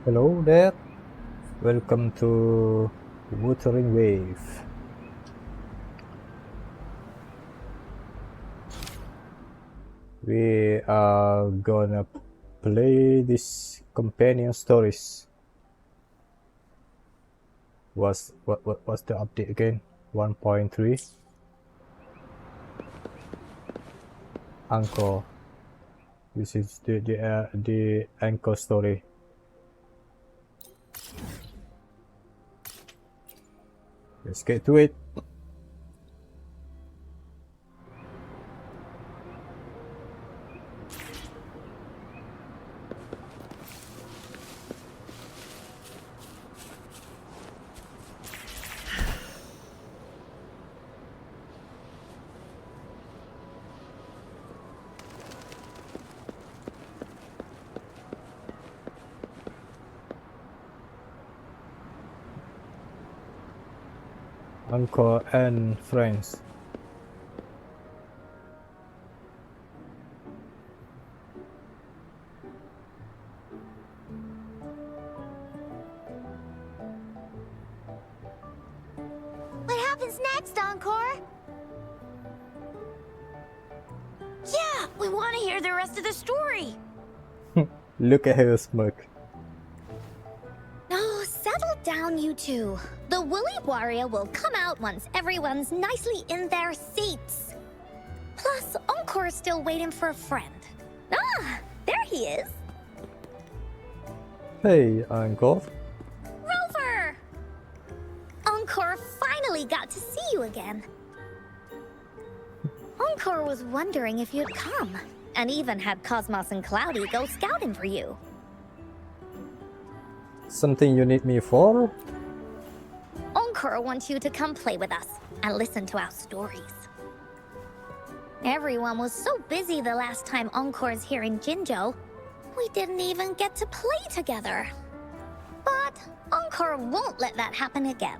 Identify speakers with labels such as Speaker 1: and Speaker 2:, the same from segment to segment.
Speaker 1: Hello there, welcome to Wuthering Waves. We are gonna play this companion stories. What's the update again? 1.3 Encore. This is the Encore story. Let's get to it. Encore and friends.
Speaker 2: What happens next, Encore? Yeah, we want to hear the rest of the story.
Speaker 1: Look at her smirk.
Speaker 2: No, settle down, you two. The Woolly Warrior will come out once everyone's nicely in their seats. Plus, Encore's still waiting for a friend. Ah, there he is.
Speaker 1: Hey, Encore.
Speaker 2: Rover! Encore finally got to see you again. Encore was wondering if you'd come, and even had Cosmos and Cloudy go scouting for you.
Speaker 1: Something you need me for?
Speaker 2: Encore wants you to come play with us and listen to our stories. Everyone was so busy the last time Encore's here in Jinzhou, we didn't even get to play together. But Encore won't let that happen again,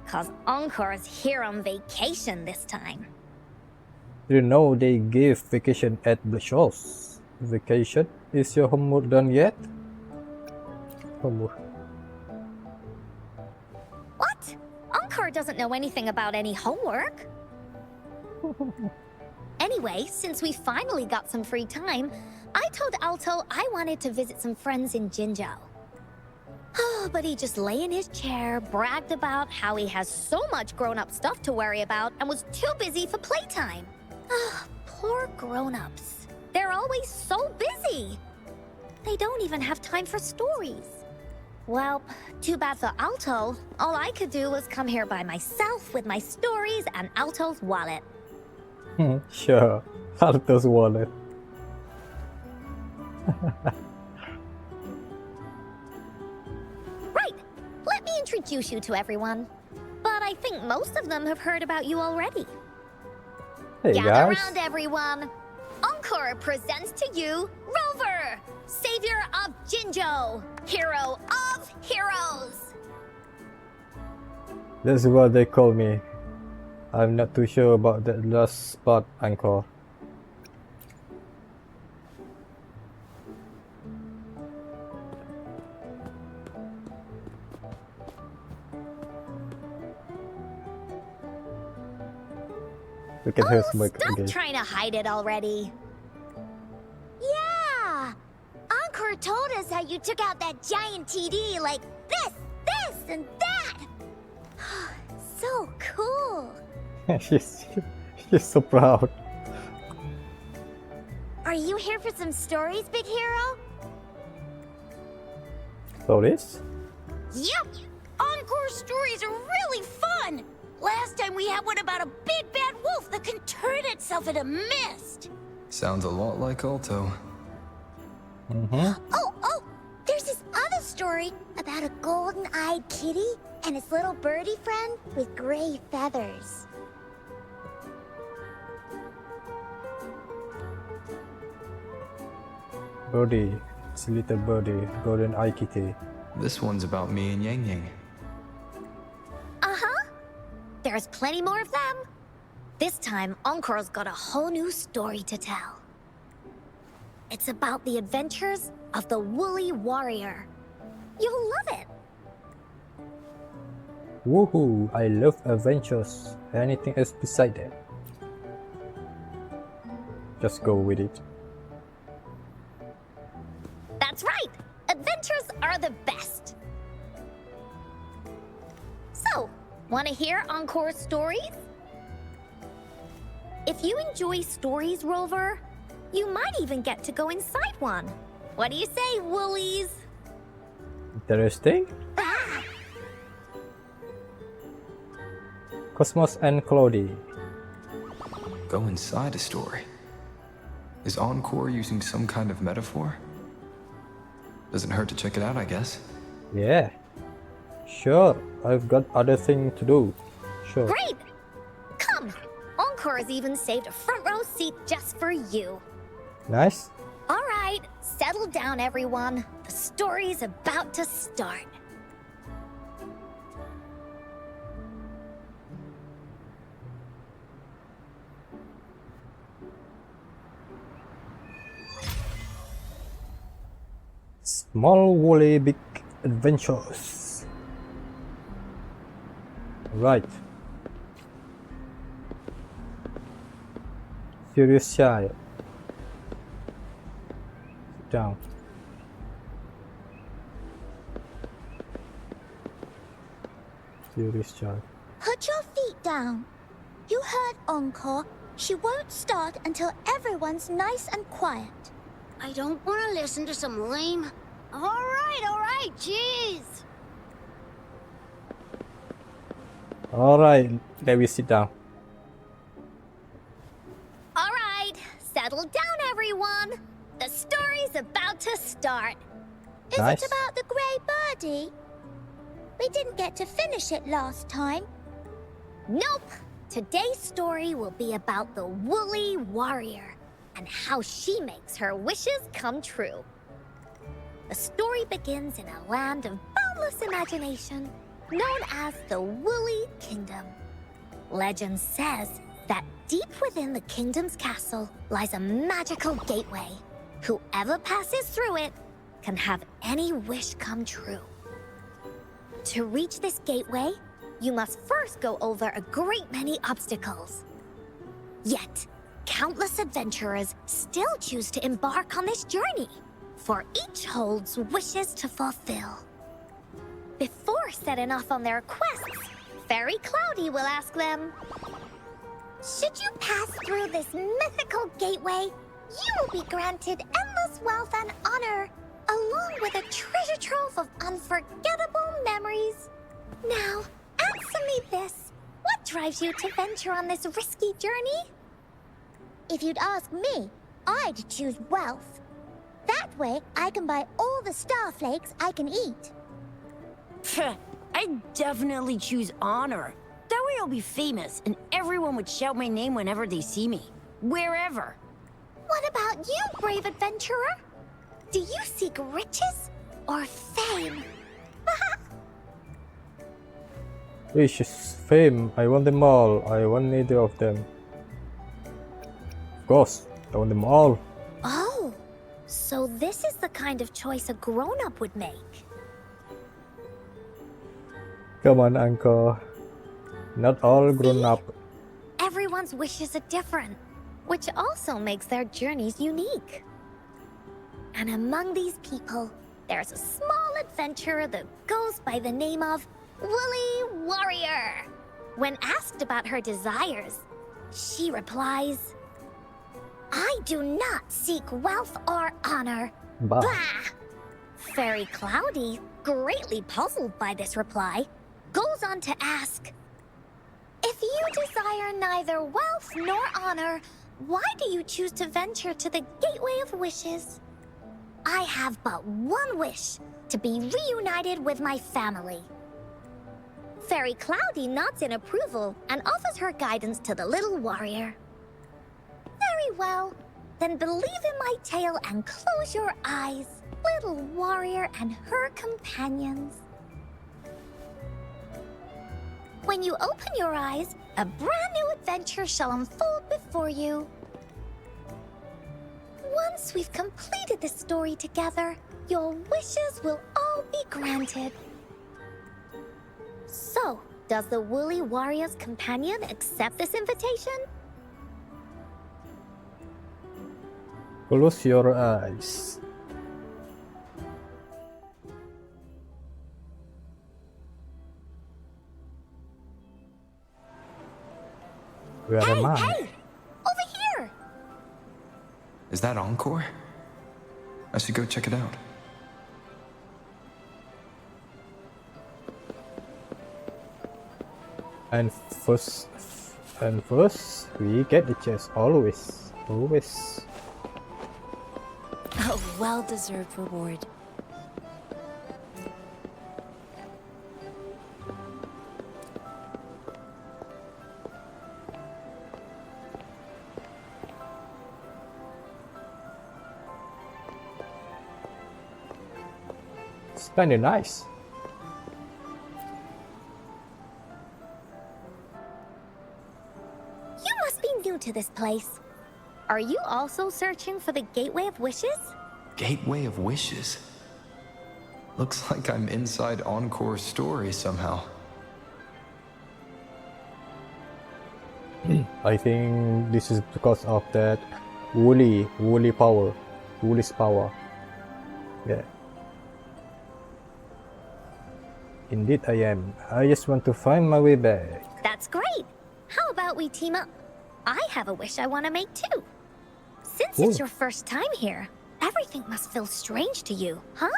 Speaker 2: cause Encore's here on vacation this time.
Speaker 1: You know they give vacation at the shows. Vacation? Is your homework done yet? Homework.
Speaker 2: What? Encore doesn't know anything about any homework. Anyway, since we finally got some free time, I told Alto I wanted to visit some friends in Jinzhou. Oh, but he just lay in his chair, bragged about how he has so much grown-up stuff to worry about, and was too busy for playtime. Ah, poor grown-ups. They're always so busy. They don't even have time for stories. Well, too bad for Alto. All I could do was come here by myself with my stories and Alto's wallet.
Speaker 1: Sure, Alto's wallet.
Speaker 2: Right, let me introduce you to everyone. But I think most of them have heard about you already.
Speaker 1: Hey
Speaker 2: Gather
Speaker 1: guys.
Speaker 2: around, everyone. Encore presents to you Rover, savior of Jinzhou, hero of heroes.
Speaker 1: That's what they call me. I'm not too sure about that last part, Encore. Look at her smirk
Speaker 2: Stop
Speaker 1: again.
Speaker 2: trying to hide it already. Yeah! Encore told us how you took out that giant TD like this, and that! So cool!
Speaker 1: she's so proud.
Speaker 2: Are you here for some stories, big hero?
Speaker 1: Stories?
Speaker 2: Yep! Encore stories are really fun! Last time we had one about a big bad wolf that can turn itself into mist!
Speaker 3: Sounds a lot like Alto.
Speaker 2: Oh, there's this other story about a golden-eyed kitty and his little birdie friend with gray feathers.
Speaker 1: Birdie. It's a little birdie. Golden eye kitty.
Speaker 3: This one's about me and Ying.
Speaker 2: Uh-huh. There's plenty more of them. This time, Encore's got a whole new story to tell. It's about the adventures of the Woolly Warrior. You'll love it.
Speaker 1: Woohoo! I love adventures. Anything else beside that? Just go with it.
Speaker 2: That's right. Adventures are the best. So, want to hear Encore stories? If you enjoy stories, Rover, you might even get to go inside one. What do you say, Woolies?
Speaker 1: Interesting.
Speaker 2: Ah!
Speaker 1: Cosmos and Cloudy.
Speaker 3: Go inside a story. Is Encore using some kind of metaphor? Doesn't hurt to check it out, I guess.
Speaker 1: Yeah. Sure, I've got other thing to do. Sure.
Speaker 2: Great! Come! Encore has even saved a front row seat just for you.
Speaker 1: Nice.
Speaker 2: All right, settle down, everyone. The story's about to start.
Speaker 1: Small Woolly Big Adventures. Right. Furious Child. Sit down. Furious Child.
Speaker 4: Put your feet down. You heard Encore. She won't start until everyone's nice and quiet.
Speaker 5: I don't want to listen to some lame... All right, jeez.
Speaker 1: Alright, let me sit down.
Speaker 2: All right, settle down, everyone. The story's about to start.
Speaker 4: Is
Speaker 1: Nice.
Speaker 4: it about the grey birdie? We didn't get to finish it last time.
Speaker 2: Nope. Today's story will be about the Woolly Warrior and how she makes her wishes come true. The story begins in a land of boundless imagination known as the Woolly Kingdom. Legend says that deep within the kingdom's castle lies a magical gateway. Whoever passes through it can have any wish come true. To reach this gateway, you must first go over a great many obstacles. Yet, countless adventurers still choose to embark on this journey, for each holds wishes to fulfill. Before setting off on their quests, Fairy Cloudy will ask them, should you pass through this mythical gateway, you will be granted endless wealth and honor, along with a treasure trove of unforgettable memories. Now, answer me this. What drives you to venture on this risky journey?
Speaker 4: If you'd ask me, I'd choose wealth. That way, I can buy all the starflakes I can eat.
Speaker 5: I'd definitely choose honor. That way I'll be famous, and everyone would shout my name whenever they see me. Wherever.
Speaker 2: What about you, brave adventurer? Do you seek riches or fame?
Speaker 1: Riches, fame, I want them all. I want neither of them. Of course, I want them all.
Speaker 2: Oh, so this is the kind of choice a grown-up would make.
Speaker 1: Come on, Encore. Not all grown up.
Speaker 2: Everyone's wishes are different, which also makes their journeys unique. And among these people, there's a small adventurer that goes by the name of Woolly Warrior. When asked about her desires, she replies, I do not seek wealth or honor.
Speaker 1: Bah.
Speaker 2: Bah! Fairy Cloudy, greatly puzzled by this reply, goes on to ask, if you desire neither wealth nor honor, why do you choose to venture to the Gateway of Wishes? I have but one wish, to be reunited with my family. Fairy Cloudy nods in approval and offers her guidance to the little warrior. Very well, then believe in my tale and close your eyes, little warrior and her companions. When you open your eyes, a brand new adventure shall unfold before you. Once we've completed this story together, your wishes will all all be granted. So, does the Woolly Warrior's companion accept this invitation?
Speaker 1: Close your eyes. Where am I?
Speaker 2: Hey! Over here!
Speaker 3: Is that Encore? I should go check it out.
Speaker 1: And first, we get the chest. Always.
Speaker 5: A well-deserved reward.
Speaker 1: It's kind of nice.
Speaker 2: You must be new to this place. Are you also searching for the Gateway of Wishes?
Speaker 3: Gateway of Wishes. Looks like I'm inside Encore's story somehow.
Speaker 1: I think this is because of that woolly's power. Yeah. Indeed I am. I just want to find my way back.
Speaker 2: That's great. How about we team up? I have a wish I want to make too. Since it's
Speaker 1: Ooh.
Speaker 2: your first time here, everything must feel strange to you, huh?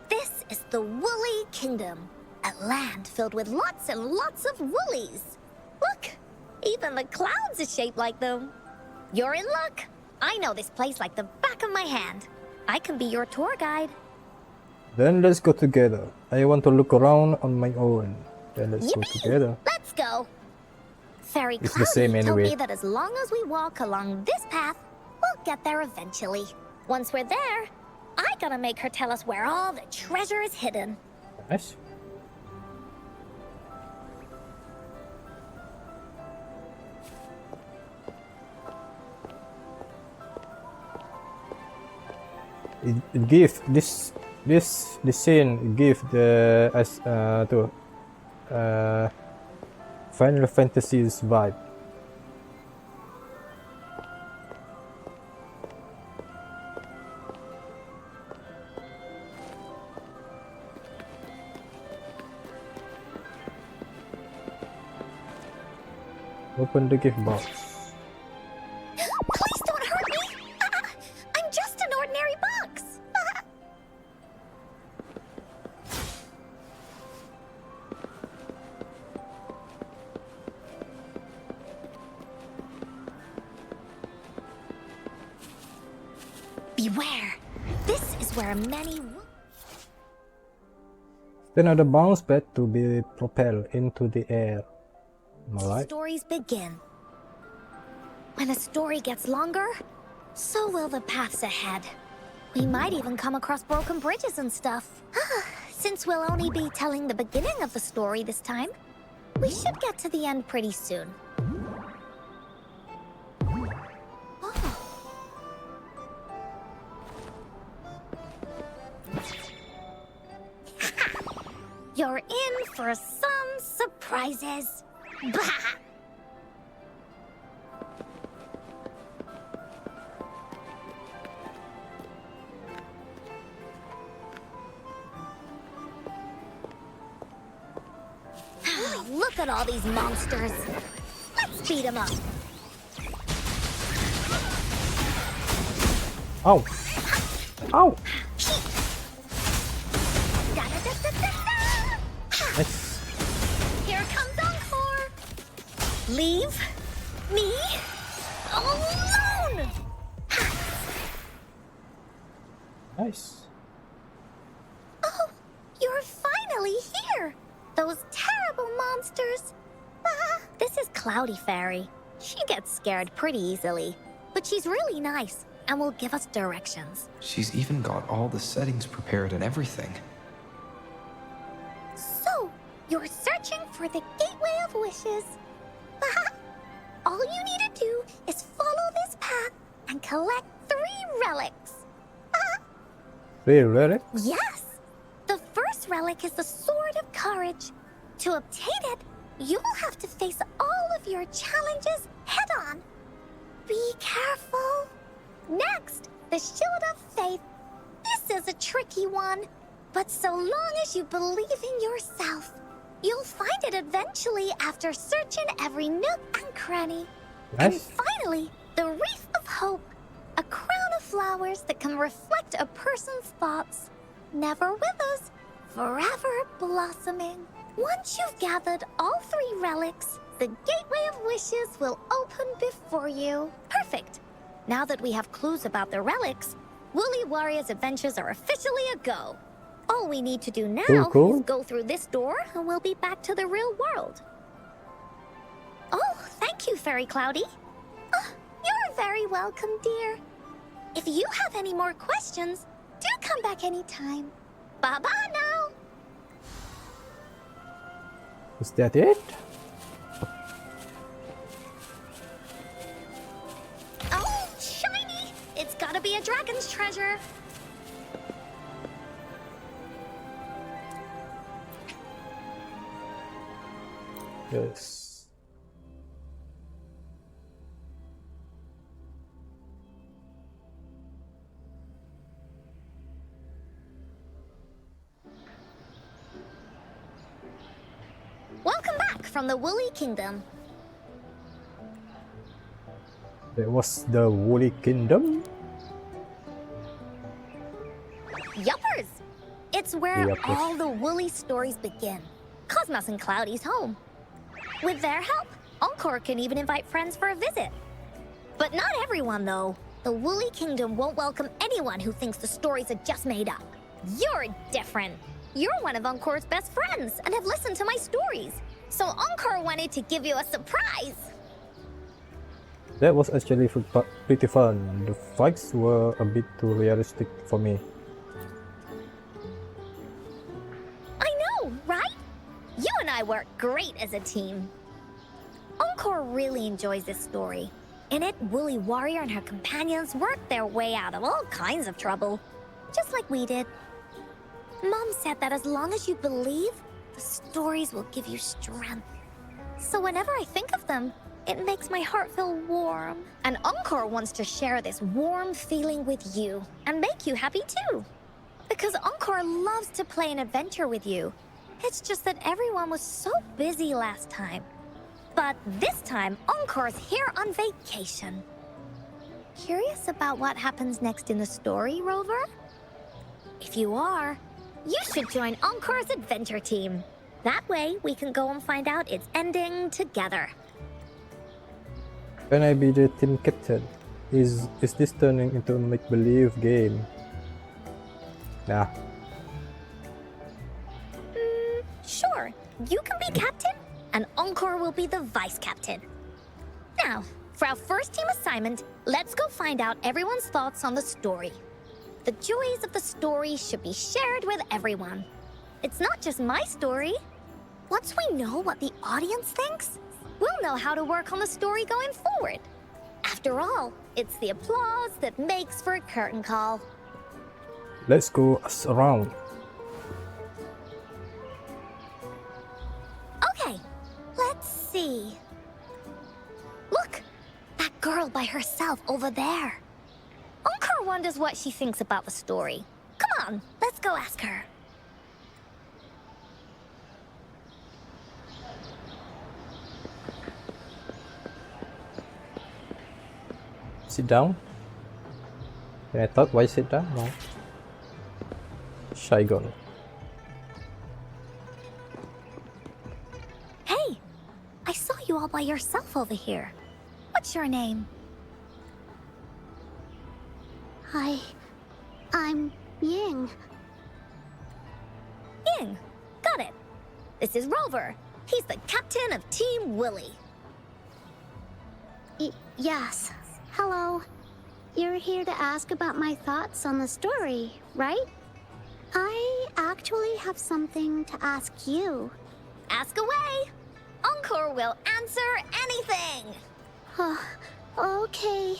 Speaker 2: This is the Woolly Kingdom, a land filled with lots and lots of woolies. Look, even the clouds are shaped like them. You're in luck. I know this place like the back of my hand. I can be your tour guide.
Speaker 1: Then let's go together. I want to look around on my own. Then let's go
Speaker 2: Yippee!
Speaker 1: together.
Speaker 2: Let's go. Fairy
Speaker 1: It's the same
Speaker 2: Cloudy told
Speaker 1: anyway.
Speaker 2: me that as long as we walk along this path, we'll get there eventually. Once we're there, I gotta make her tell us where all the treasure is hidden.
Speaker 1: Nice. It give this scene give the to Final Fantasy's vibe. Open the gift box.
Speaker 2: Please don't hurt me! I'm just an ordinary box! Beware! This is where many
Speaker 1: Then on the bounce pad to be propelled into the air. Alright.
Speaker 2: stories begin. When a story gets longer, so will the paths ahead. We might even come across broken bridges and stuff. Since we'll only be telling the beginning of the story this time, we should get to the end pretty soon. Oh. You're in for some surprises. Bah! Look at all these monsters. Let's beat them up.
Speaker 1: Ow! Ow!
Speaker 2: Da-da-da-da-da-da!
Speaker 1: Nice.
Speaker 2: Here comes Encore. Leave me alone.
Speaker 1: Nice.
Speaker 2: Oh, you're finally here. Those terrible monsters. This is Cloudy Fairy. She gets scared pretty easily, but she's really nice and will give us directions.
Speaker 3: She's even got all the settings prepared and everything.
Speaker 2: So, you're searching for the Gateway of Wishes. All you need to do is follow this path and collect 3 relics.
Speaker 1: 3 relics?
Speaker 2: Yes! The first this relic is the Sword of Courage. To obtain it, you will have to face all of your challenges head-on. Be careful. Next, the Shield of Faith. This is a tricky one, but so long as you believe in yourself, you'll find it eventually after searching every nook and cranny. And
Speaker 1: Nice.
Speaker 2: finally, the Wreath of Hope, a crown of flowers that can reflect a person's thoughts. Never withers, forever blossoming. Once you've gathered all 3 relics, the Gateway of Wishes will open before you. Perfect. Now that we have clues about the relics, Woolly Warrior's adventures are officially a go. All we need to do now
Speaker 1: Cool.
Speaker 2: is go through this door and we'll be back to the real world. Oh, thank you, Fairy Cloudy. Oh, you're very welcome, dear. If you have any more questions, do come back anytime. Bye-bye now.
Speaker 1: Is that it?
Speaker 2: Oh, shiny! It's gotta be a dragon's treasure.
Speaker 1: Yes.
Speaker 2: Welcome back from the Woolly Kingdom.
Speaker 1: That was the Woolly Kingdom.
Speaker 2: Yuppers! It's where
Speaker 1: Yuppers.
Speaker 2: all the Woolly stories begin. Cosmos and Cloudy's home. With their help, Encore can even invite friends for a visit. But not everyone, though. The Woolly Kingdom won't welcome anyone who thinks the stories are just made up. You're different. You're one of Encore's best friends and have listened to my stories. So Encore wanted to give you a surprise.
Speaker 1: That was actually pretty fun. The fights were a bit too realistic for me.
Speaker 2: I know, right? You and I work great as a team. Encore really enjoys this story. In it, Woolly Warrior and her companions worked their way out of all kinds of trouble, just like we did. Mom said that as long as you believe, the stories will give you strength. So whenever I think of them, it makes my heart feel warm. And Encore wants to share this warm feeling with you and make you happy too. Because Encore loves to play an adventure with you. It's just that everyone was so busy last time. But this time, Encore's here on vacation. Curious about what happens next in the story, Rover? If you are, you should join Encore's adventure team. That way, we can go and find out its ending together.
Speaker 1: Can I be the team captain? Is this turning into a make-believe game? Nah.
Speaker 2: Sure, you can be captain, and Encore will be the vice captain. Now, for our first team assignment, let's go find out everyone's thoughts on the story. The joys of the story should be shared with everyone. It's not just my story. Once we know what the audience thinks, we'll know how to work on the story going forward. After all, it's the applause that makes for a curtain call.
Speaker 1: Let's go us around.
Speaker 2: Okay, let's see. Look, that girl by herself over there. Encore wonders what she thinks about the story. Come on, let's go ask her.
Speaker 1: Sit down. I thought, why sit down? No. Saigon.
Speaker 2: Hey, I saw you all by yourself over here. What's your name?
Speaker 4: I'm Ying.
Speaker 2: Ying. Got it. This is Rover. He's the captain of Team Willy.
Speaker 4: Yes. Hello. You're here to ask about my thoughts on the story, right? I actually have something to ask you.
Speaker 2: Ask away. Encore will answer anything.
Speaker 4: Okay.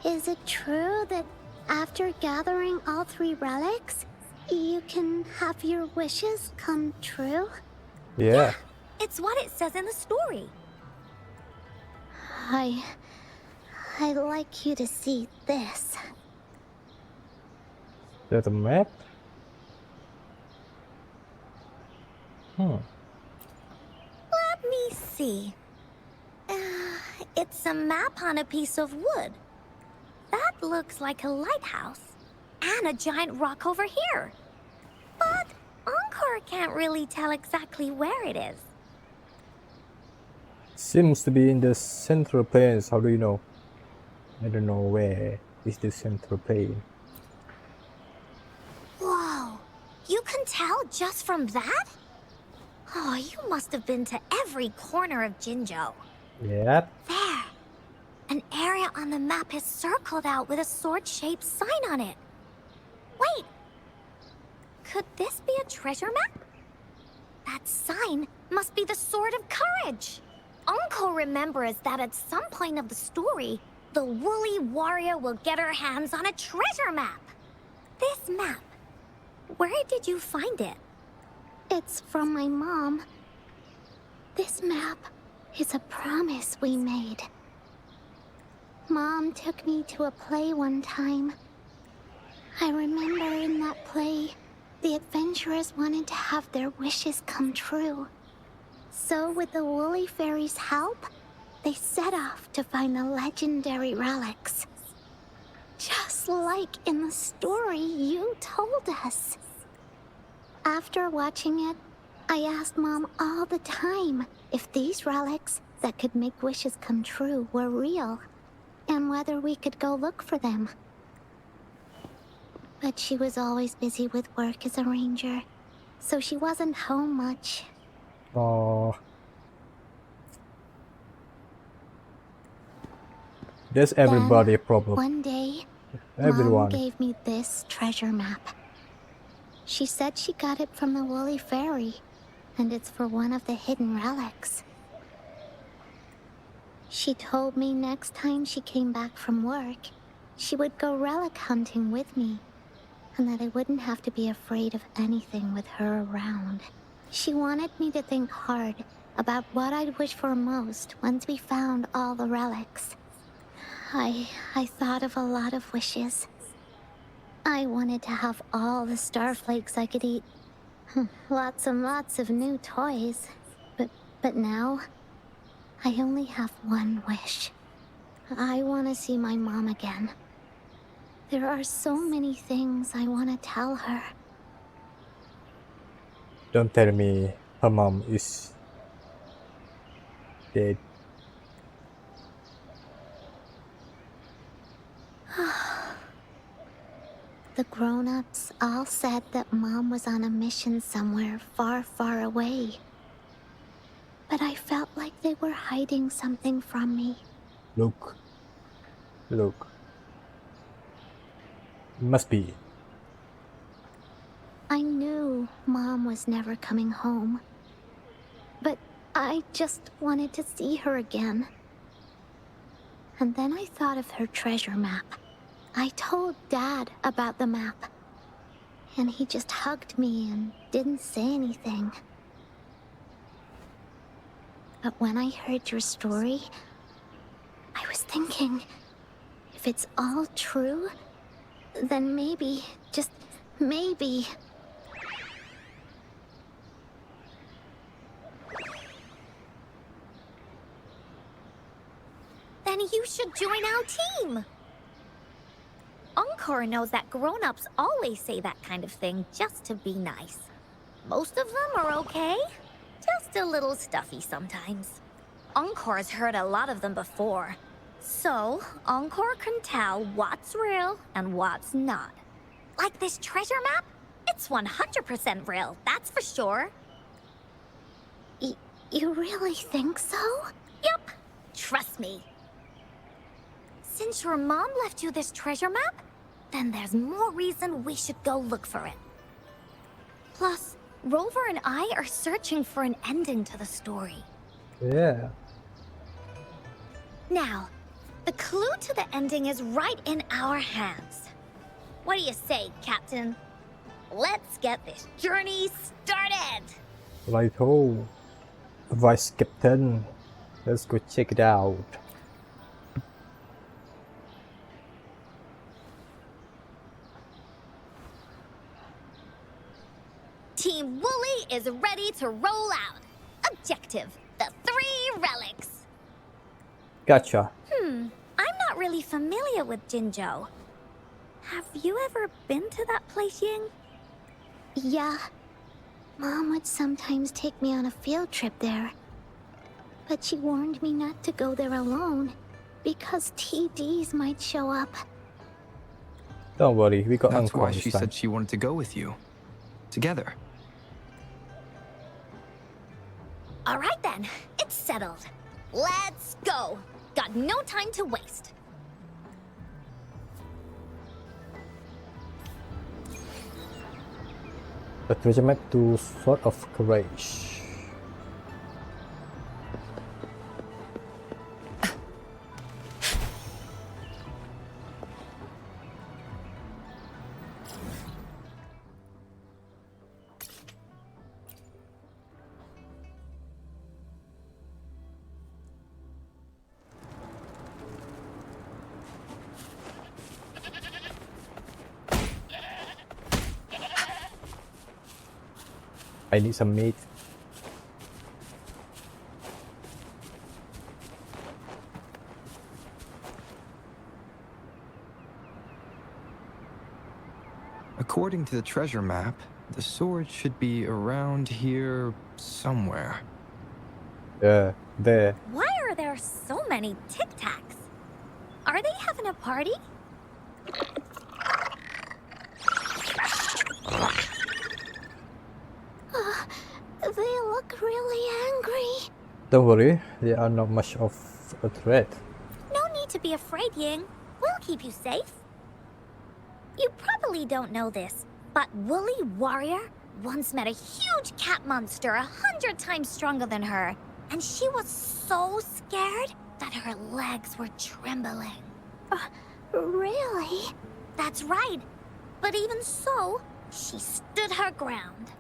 Speaker 4: Is it true that after gathering all 3 relics, You can have your wishes come true?
Speaker 1: Yeah.
Speaker 2: It's what it says in the story.
Speaker 4: I'd like you to see this.
Speaker 1: There's a map.
Speaker 2: Let me see. It's a map on a piece of wood. That looks like a lighthouse. And a giant rock over here. But Encore can't really tell exactly where it is.
Speaker 1: Seems to be in the central plains. How do you know? I don't know where is the central plain.
Speaker 2: Whoa, you can tell just from that? Oh, you must have been to every corner of Jinzhou.
Speaker 1: Yeah.
Speaker 2: There. An area on the map is circled out with a sword-shaped sign on it. Wait. Could this be a treasure map? That sign must be the Sword of Courage. Encore remembers that at some point of the story, the woolly warrior will get her hands on a treasure map. This map, where did you find it?
Speaker 4: It's from my mom. This map is a promise we made. Mom took me to a play one time. I remember in that play, the adventurers wanted to have their wishes come true. So with the Woolly Fairy's help, they set off to find the legendary relics. Just like in the story you told us. After watching it, I asked Mom all the time if these relics that could make wishes come true were real, and whether we could go look for them. But she was always busy with work as a ranger, so she wasn't home much.
Speaker 1: Oh. There's everybody a problem.
Speaker 4: One day, Mom
Speaker 1: Everyone.
Speaker 4: gave me this treasure map. She said she got it from the Woolly Fairy, and it's for one of the hidden relics. She told me next time she came back from work, she would go relic hunting with me, and that I wouldn't have to be afraid of anything with her around. She wanted me to think hard about what I'd wish for most once we found all the relics. I thought of a lot of wishes. I wanted to have all the starflakes I could eat. Lots and lots of new toys. But now, I only have one wish. I want to see my mom again. There are so many things I want to tell her.
Speaker 1: Don't tell me her mom is dead.
Speaker 4: The grown-ups all said that Mom was on a mission somewhere far, far away. But I felt like they were hiding something from me.
Speaker 1: Look. Must be.
Speaker 4: I knew Mom was never coming home. But I just wanted to see her again. And then I thought of her treasure map. I told Dad about the map. And he just hugged me and didn't say anything. But when I heard your story, I was thinking, if it's all true, then maybe, just maybe...
Speaker 2: Then you should join our team. Encore knows that grown-ups always say that kind of thing just to be nice. Most of them are okay, just a little stuffy sometimes. Encore's heard a lot of them before, so Encore can tell what's real and what's not. Like this treasure map, it's 100% real, that's for sure.
Speaker 4: You really think so?
Speaker 2: Yup, trust me. Since your mom left you this treasure map, then there's more reason we should go look for it. Plus, Rover and I are searching for an ending to the story.
Speaker 1: Yeah.
Speaker 2: Now, the clue to the ending is right in our hands. What do you say, Captain? let's get this journey started.
Speaker 1: Righto. Vice Captain. Let's go check it out.
Speaker 2: Team Wooly is ready to roll out. Objective, the 3 relics.
Speaker 1: Gotcha.
Speaker 2: I'm not really familiar with Jinzhou. Have you ever been to that place, Ying?
Speaker 4: Yeah. Mom would sometimes take me on a field trip there. But she warned me not to go there alone, because TDs might show up.
Speaker 1: Don't worry, we got
Speaker 3: That's
Speaker 1: Encore
Speaker 3: why
Speaker 1: this
Speaker 3: she
Speaker 1: time.
Speaker 3: said she wanted to go with you. Together.
Speaker 2: All right then, it's settled. Let's go. Got no time to waste.
Speaker 1: The treasure map to Sword of Courage. I need some meat.
Speaker 3: According to the treasure map, the sword should be around here somewhere.
Speaker 1: Yeah, there.
Speaker 2: Why are there so many Tic Tacs? Are they having a party?
Speaker 4: They look really angry.
Speaker 1: Don't worry, they are not much of a threat.
Speaker 2: No need to be afraid, Ying. We'll keep you safe. You probably don't know this, but Woolly Warrior once met a huge cat monster 100 times stronger than her, and she was so scared that her legs were trembling.
Speaker 4: Really?
Speaker 2: That's right. But even so, she stood her ground.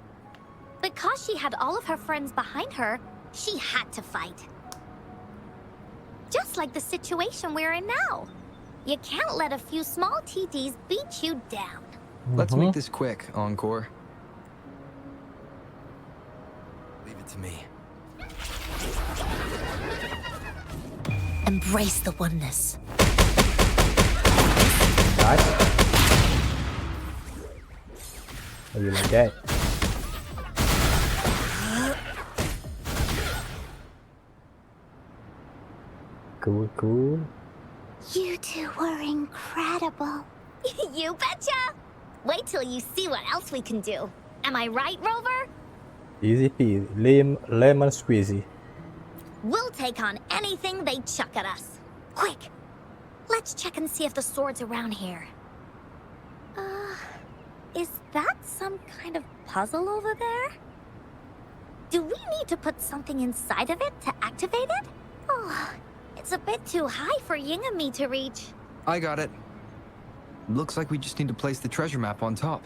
Speaker 2: Because she had all of her friends behind her, she had to fight. Just like the situation we're in now. You can't let a few small TTs beat you down.
Speaker 3: Let's make this quick, Encore. Leave it to me.
Speaker 5: Embrace the oneness.
Speaker 1: Nice. How you like that? Cool, cool.
Speaker 4: You two were incredible.
Speaker 2: You betcha! Wait till you see what else we can do. Am I right, Rover?
Speaker 1: Easy peasy. Lemon squeezy.
Speaker 2: We'll take on anything they chuck at us. Quick! Let's check and see if the sword's around here. Is that some kind of puzzle over there? Do we need to put something inside of it to activate it? Oh, it's a bit too high for Ying and me to reach.
Speaker 3: I got it. Looks like we just need to place the treasure map on top.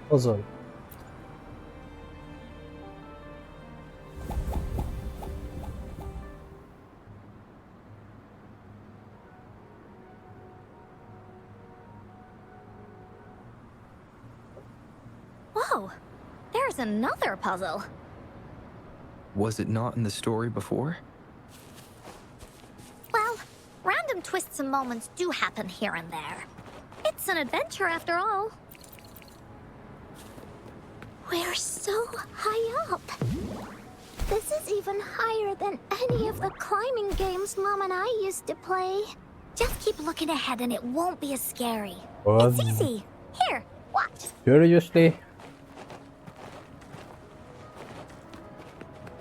Speaker 1: Puzzle.
Speaker 2: Whoa, there's another puzzle.
Speaker 3: Was it not in the story before?
Speaker 2: Well, random twists and moments do happen here and there. It's an adventure after all.
Speaker 4: We're so high up. This is even higher than any of the climbing games Mom and I used to play.
Speaker 2: Just keep looking ahead and it won't be as scary.
Speaker 1: What?
Speaker 2: It's easy. Here, watch.
Speaker 1: Seriously?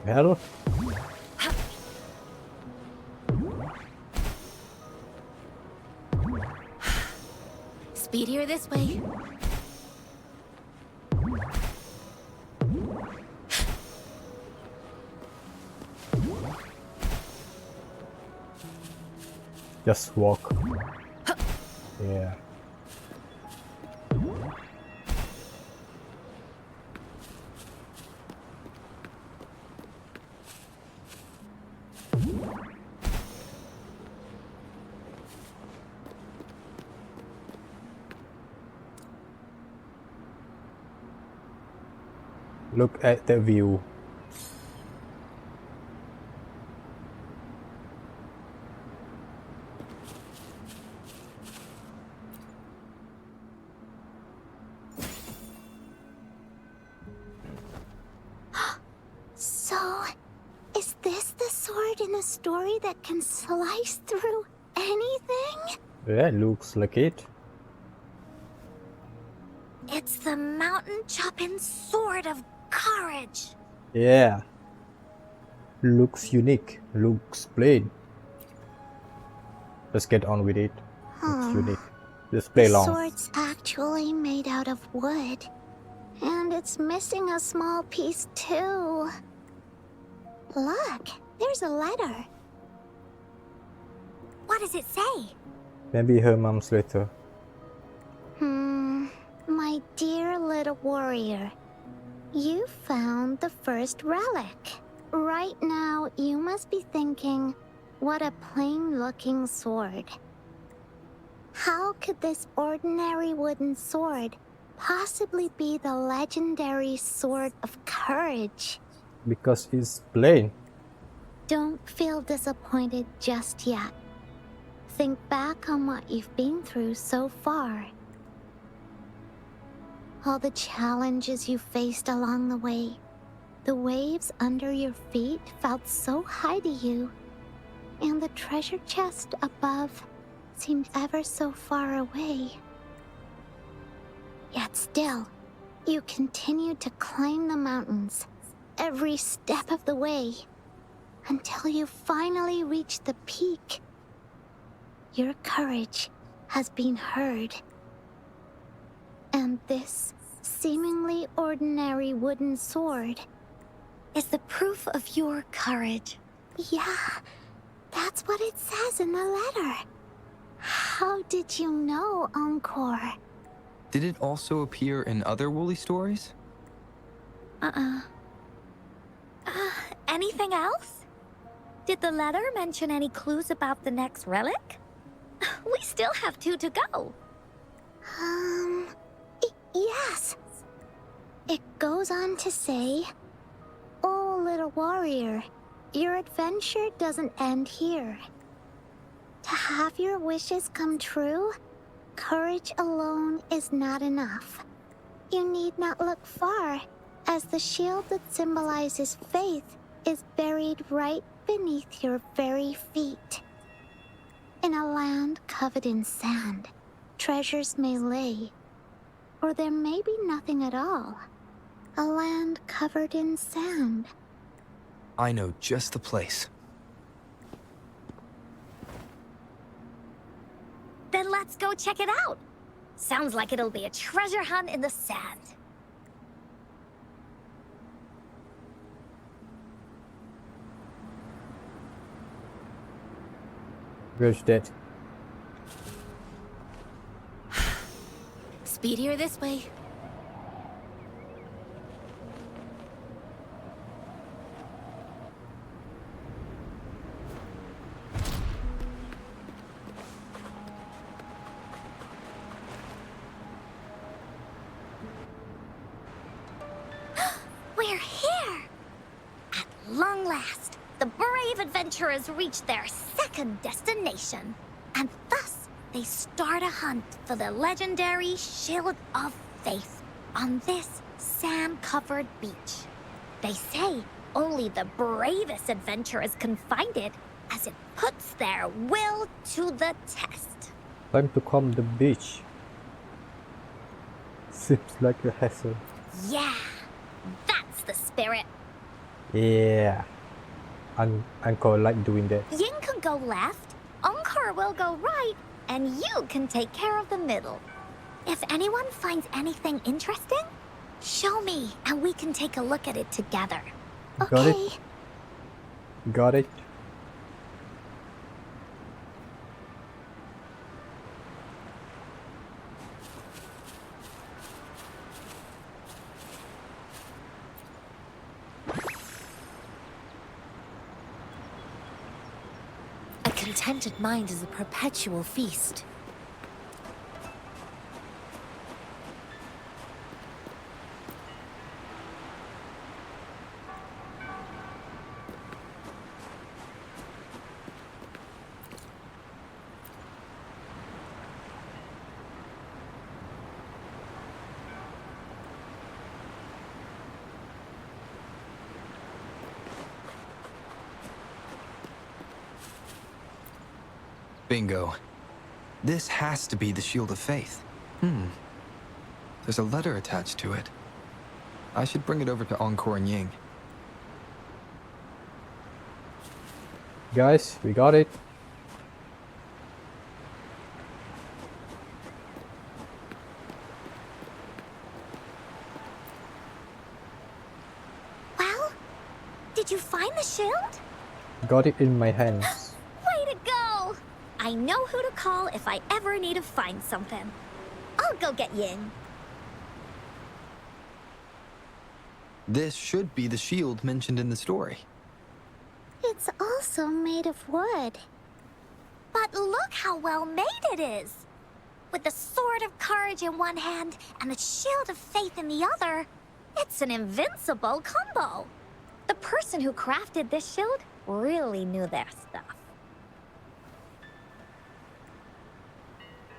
Speaker 1: Hell?
Speaker 2: Speedier this way.
Speaker 1: Just walk. Yeah. Look at the view.
Speaker 4: So, is this the sword in a story that can slice through anything?
Speaker 1: Yeah, looks like it.
Speaker 2: It's the mountain chopping sword of courage.
Speaker 1: Yeah. Looks unique. Looks plain. Let's get on with it. Looks unique. Let's play
Speaker 4: The
Speaker 1: long.
Speaker 4: sword's actually made out of wood. And it's missing a small piece too. Look, there's a letter.
Speaker 2: What does it say?
Speaker 1: Maybe her mom's letter.
Speaker 4: My dear little warrior, you found the first relic. Right now, you must be thinking, what a plain-looking sword. How could this ordinary wooden sword possibly be the legendary sword of courage?
Speaker 1: Because it's plain.
Speaker 4: Don't feel disappointed just yet. Think back on what you've been through so far. All the challenges you faced along the way. The waves under your feet felt so high to you. And the treasure chest above seemed ever so far away. Yet still, you continued to climb the mountains, every step of the way, until you finally reached the peak. Your courage has been heard. And this seemingly ordinary wooden sword
Speaker 2: Is the proof of your courage.
Speaker 4: Yeah, that's what it says in the letter. How did you know, Encore?
Speaker 3: Did it also appear in other Woolly stories?
Speaker 2: Anything else? Did the letter mention any clues about the next relic? We still have 2 to go.
Speaker 4: Yes. It goes on to say, "Oh, little warrior, your adventure doesn't end here. To have your wishes come true, courage alone is not enough. You need not look far, as the shield that symbolizes faith is buried right beneath your very feet. In a land covered in sand, treasures may lay, or there may be nothing at all. A land covered in sand."
Speaker 3: I know just the place.
Speaker 2: Then let's go check it out. Sounds like it'll be a treasure hunt in the sand.
Speaker 1: Where's that?
Speaker 2: Speedier this way. We're here! At long last, the brave adventurers reach their second destination. And thus, they start a hunt for the legendary Shield of Faith on this sand-covered beach. They say only the bravest adventurers can find it, as it puts their will to the test.
Speaker 1: Time to come the beach. Seems like a hassle.
Speaker 2: Yeah, that's the spirit.
Speaker 1: Yeah. Encore like doing that.
Speaker 2: Ying can go left, Encore will go right, and you can take care of the middle. If anyone finds anything interesting, show me and we can take a look at it together.
Speaker 1: Got
Speaker 4: Okay.
Speaker 1: it? Got it?
Speaker 6: contented mind is a perpetual feast.
Speaker 3: Bingo. This has to be the Shield of Faith. There's a letter attached to it. I should bring it over to Encore and Ying.
Speaker 1: Guys, we got it.
Speaker 2: Well, did you find the shield?
Speaker 1: Got it in my hands.
Speaker 2: Way to go! I know who to call if I ever need to find something. I'll go get Ying.
Speaker 3: This should be the shield mentioned in the story.
Speaker 4: It's also made of wood.
Speaker 2: But look how well made it is! With the sword of courage in one hand and the shield of faith in the other, it's an invincible combo. The person who crafted this shield really knew their stuff.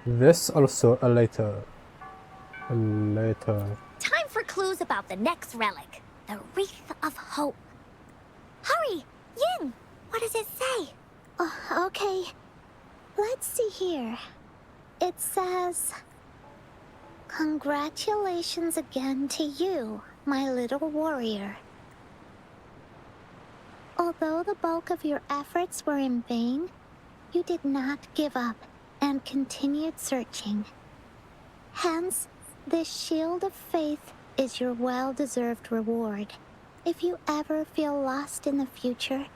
Speaker 1: There's also a letter. A letter.
Speaker 2: Time for clues about the next relic, the Wreath of Hope. Hurry! Ying! What does it say?
Speaker 4: Oh, okay. Let's see here. It says, "Congratulations again to you, my little warrior. Although the bulk of your efforts were in vain, you did not give up and continued searching. Hence, this shield of faith is your well-deserved reward. If you ever feel lost in the future,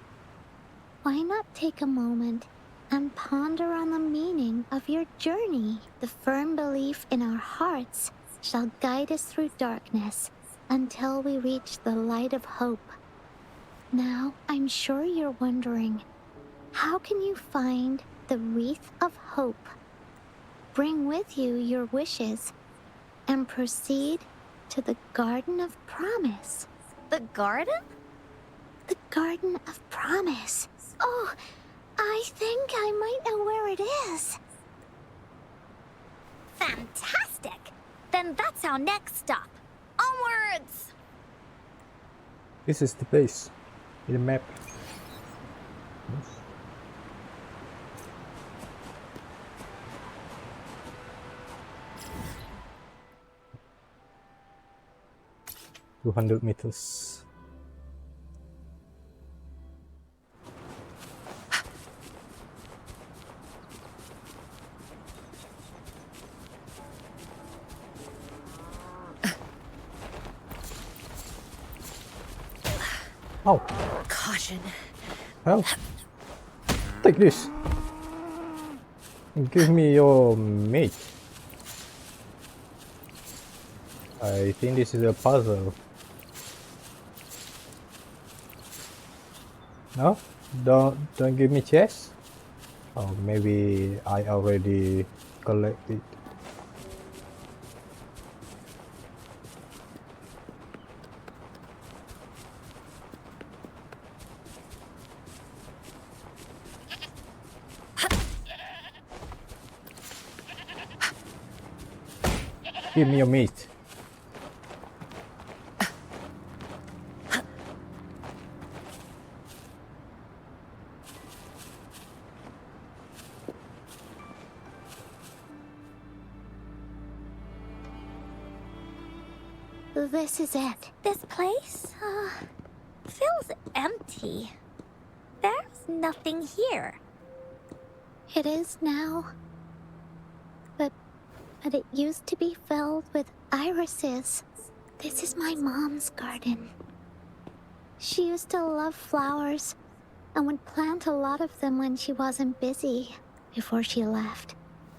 Speaker 4: why not take a moment and ponder on the meaning of your journey? The firm belief in our hearts shall guide us through darkness until we reach the light of hope. Now, I'm sure you're wondering, how can you find the Wreath of Hope? Bring with you your wishes and proceed to the Garden of Promise."
Speaker 2: The garden?
Speaker 4: The Garden of Promise. Oh, I think I might know where it is.
Speaker 2: Fantastic! Then that's our next stop. Onwards!
Speaker 1: This is the place in the map. Yes. 200 meters. Oh,
Speaker 6: Caution.
Speaker 1: help. Take this. Give me your meat. I think this is a puzzle. No? Don't give me chest? Oh, maybe I already collected. Give me your meat.
Speaker 4: This is it.
Speaker 2: This place, feels empty. There's nothing here.
Speaker 4: It is now. But it used to be filled with irises. This is my mom's garden. She used to love flowers and would plant a lot of them when she wasn't busy. Before she left,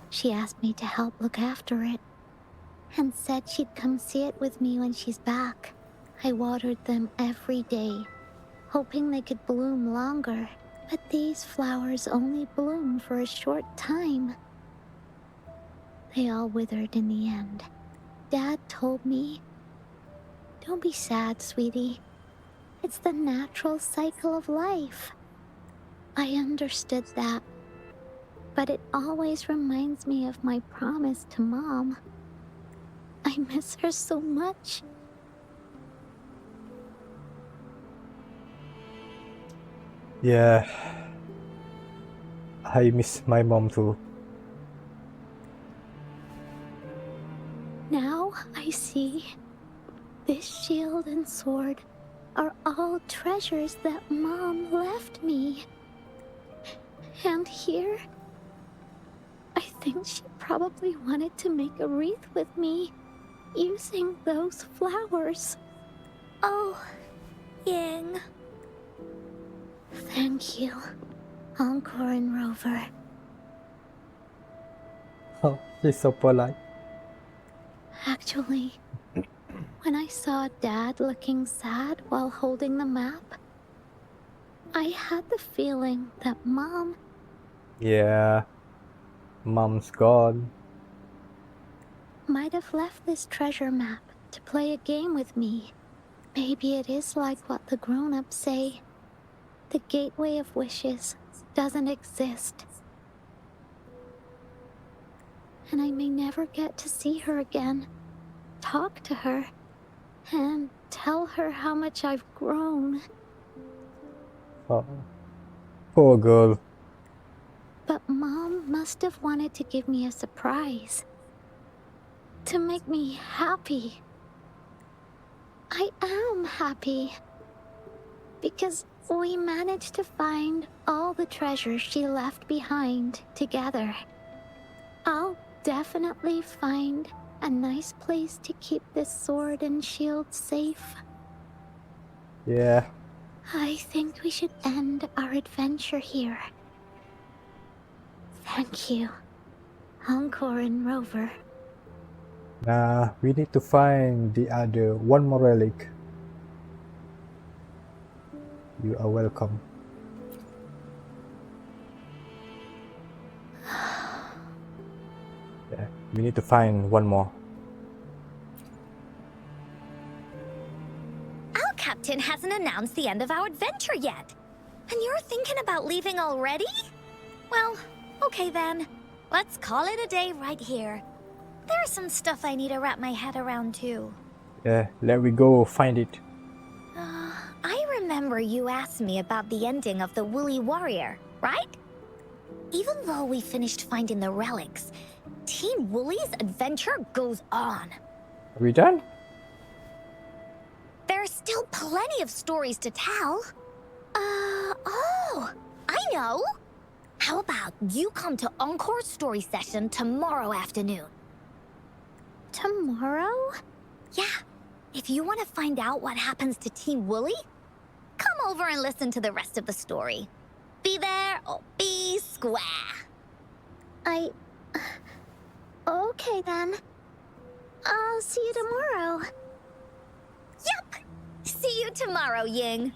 Speaker 4: she asked me to help look after it and said she'd come see it with me when she's back. I watered them every day, hoping they could bloom longer. But these flowers only bloom for a short time. They all withered in the end. Dad told me, "Don't be sad, sweetie. It's the natural cycle of life." I understood that, but it always reminds me of my promise to Mom. I miss her so much.
Speaker 1: Yeah, I miss my mom too.
Speaker 4: Now I see this shield and sword are all treasures that Mom left me. And here, I think she probably wanted to make a wreath with me using those flowers.
Speaker 2: Oh, Ying.
Speaker 4: Thank you, Encore and Rover.
Speaker 1: Oh, she's so polite.
Speaker 4: Actually, when I saw Dad looking sad while holding the map, I had the feeling that Mom...
Speaker 1: Yeah, mom's gone.
Speaker 4: might have left this treasure map to play a game with me. Maybe it is like what the grown-ups say. The gateway of wishes doesn't exist. And I may never get to see her again, talk to her, and tell her how much I've grown.
Speaker 1: Oh, poor girl.
Speaker 4: But Mom must have wanted to give me a surprise. To make me happy. I am happy. Because we managed to find all the treasures she left behind together. I'll definitely find a nice place to keep this sword and shield safe.
Speaker 1: Yeah,
Speaker 4: I think we should end our adventure here. Thank you, Encore and Rover.
Speaker 1: now we need to find the other one more relic. You are welcome. Yeah, we need to find one more.
Speaker 2: Our captain hasn't announced the end of our adventure yet. And you're thinking about leaving already? Well, okay then. Let's call it a day right here. There's some stuff I need to wrap my head around too.
Speaker 1: Yeah, let we go find it.
Speaker 2: I remember you asked me about the ending of the Woolly Warrior, right? Even though we finished finding the relics, Team Woolly's adventure goes on.
Speaker 1: Are we done?
Speaker 2: There's still plenty of stories to tell. Oh, I know. How about you come to Encore's story session tomorrow afternoon?
Speaker 4: Tomorrow?
Speaker 2: Yeah, if you want to find out what happens to Team Woolly, come over and listen to the rest of the story. Be there or be square.
Speaker 4: Okay then. I'll see you tomorrow.
Speaker 2: Yup! See you tomorrow, Ying.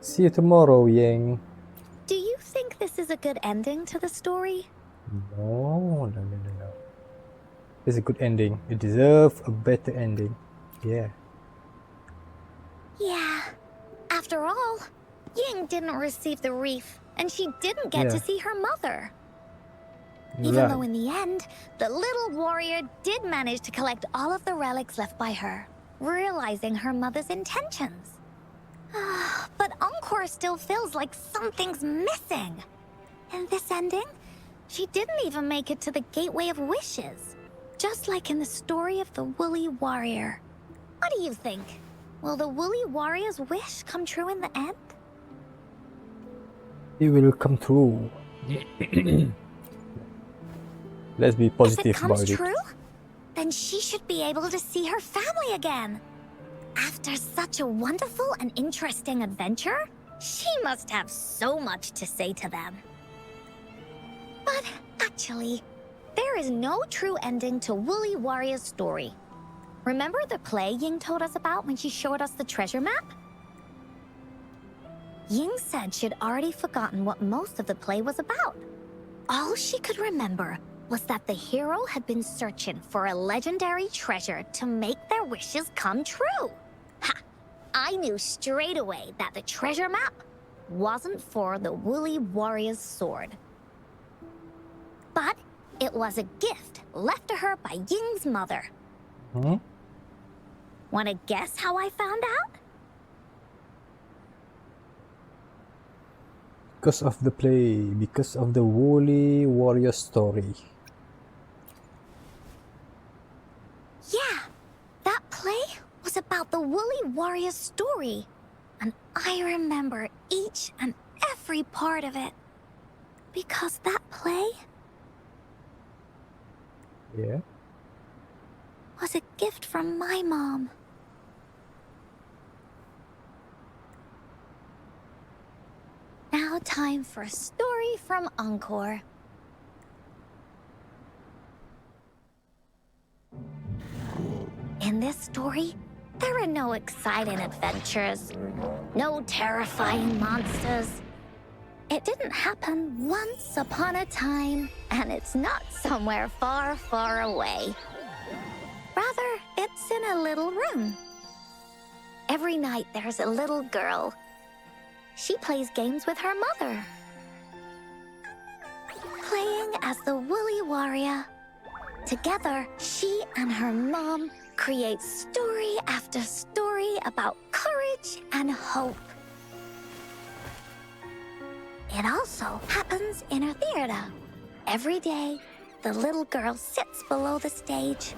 Speaker 1: See you tomorrow, Ying.
Speaker 2: Do you think this is a good ending to the story?
Speaker 1: No. It's a good ending. It deserves a better ending. Yeah.
Speaker 2: Yeah. After all, Ying didn't receive the wreath, and she didn't get to
Speaker 1: Yeah.
Speaker 2: see her mother. Even
Speaker 1: Right.
Speaker 2: though in the end, the little warrior did manage to collect all of the relics left by her, realizing her mother's intentions. But Encore still feels like something's missing. In this ending, she didn't even make it to the Gateway of Wishes. Just like in the story of the Woolly Warrior. What do you think? Will the Woolly Warrior's wish come true in the end?
Speaker 1: It will come true. Let's be
Speaker 2: If it
Speaker 1: positive
Speaker 2: comes
Speaker 1: about it.
Speaker 2: true, then she should be able to see her family again. After such a wonderful and interesting adventure, she must have so much to say to them. But actually, there is no true ending to Woolly Warrior's story. Remember the play Ying told us about when she showed us the treasure map? Ying said she'd already forgotten what most of the play was about. All she could remember was that the hero had been searching for a legendary treasure to make their wishes come true. Ha! I knew straight away that the treasure map wasn't for the woolly warrior's sword. But it was a gift left to her by Ying's mother.
Speaker 1: Hmm?
Speaker 2: Want to guess how I found out?
Speaker 1: Because of the play, because of the woolly warrior story.
Speaker 2: Yeah, that play was about the woolly warrior's story. And I remember each and every part of it. Because that play
Speaker 1: Yeah.
Speaker 2: was a gift from my mom. Now time for a story from Encore. In this story, there are no exciting adventures, no terrifying monsters. It didn't happen once upon a time, and it's not somewhere far, far away. Rather, it's in a little room. Every night there's a little girl. She plays games with her mother, playing as the woolly warrior. Together, she and her mom create story after story about courage and hope. It also happens in her theater. Every day, the little girl sits below the stage.